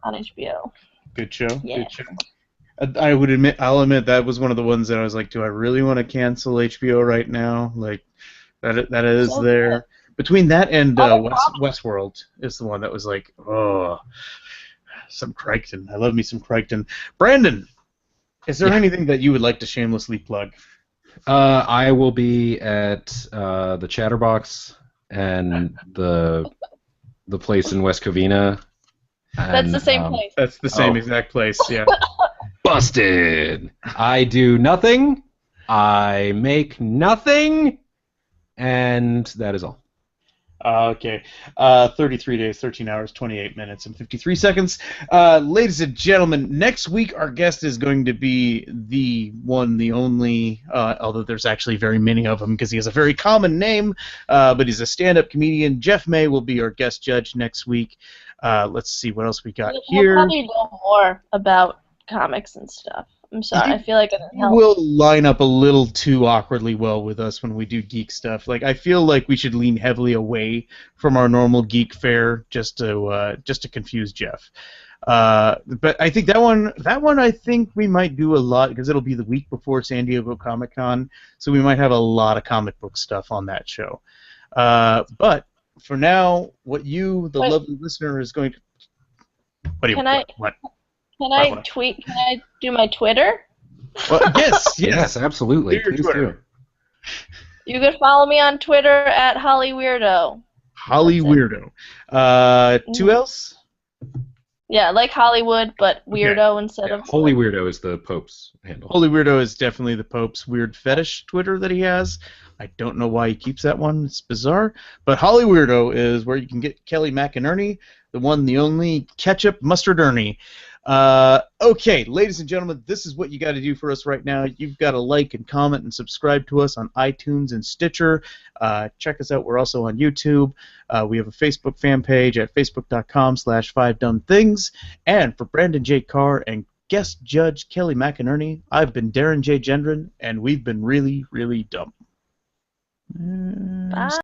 Speaker 3: On HBO.
Speaker 1: Good show.
Speaker 3: Yeah.
Speaker 1: Good show. I'll admit that was one of the ones that I was like, do I really want to cancel HBO right now? Like, that is so there. Good. Between that and Westworld is the one that was like, oh, some Crichton. I love me some Crichton. Brandon, is there anything that you would like to shamelessly plug?
Speaker 2: I will be at the Chatterbox and the place in West Covina.
Speaker 3: That's the same place.
Speaker 1: That's the same exact place, yeah.
Speaker 2: Busted! I do nothing, I make nothing, and that is all.
Speaker 1: Okay. 33 days, 13 hours, 28 minutes, and 53 seconds. Ladies and gentlemen, next week our guest is going to be the one, the only, although there's actually very many of them because he has a very common name, but he's a stand-up comedian. Jeff May will be our guest judge next week. Let's see what else we got here.
Speaker 3: We'll probably know more about comics and stuff. I'm sorry, I feel like it
Speaker 1: will line up a little too awkwardly well with us when we do geek stuff. Like, I feel like we should lean heavily away from our normal geek fare just to confuse Jeff. But I think that one I think we might do a lot because it'll be the week before San Diego Comic-Con, so we might have a lot of comic book stuff on that show. But for now, what you, the lovely listener, is going to... What?
Speaker 3: Can I tweet? Can I do my Twitter?
Speaker 1: Well, yes,
Speaker 2: absolutely. Please do.
Speaker 3: You can follow me on Twitter at HollyWeirdo.
Speaker 1: HollyWeirdo. 2 L's?
Speaker 3: Yeah, like Hollywood, but weirdo instead of...
Speaker 2: Holy Weirdo is the Pope's handle.
Speaker 1: Holy Weirdo is definitely the Pope's weird fetish Twitter that he has. I don't know why he keeps that one. It's bizarre. But Holly Weirdo is where you can get Kelly McInerney, the one, the only ketchup mustard Ernie. Okay, ladies and gentlemen, this is what you got to do for us right now. You've got to like and comment and subscribe to us on iTunes and Stitcher. Check us out. We're also on YouTube. We have a Facebook fan page at facebook.com/5dumb-things. And for Brandon J. Carr and guest judge Kelly McInerney, I've been Darren J. Gendron, and we've been really, really dumb.
Speaker 3: Bye.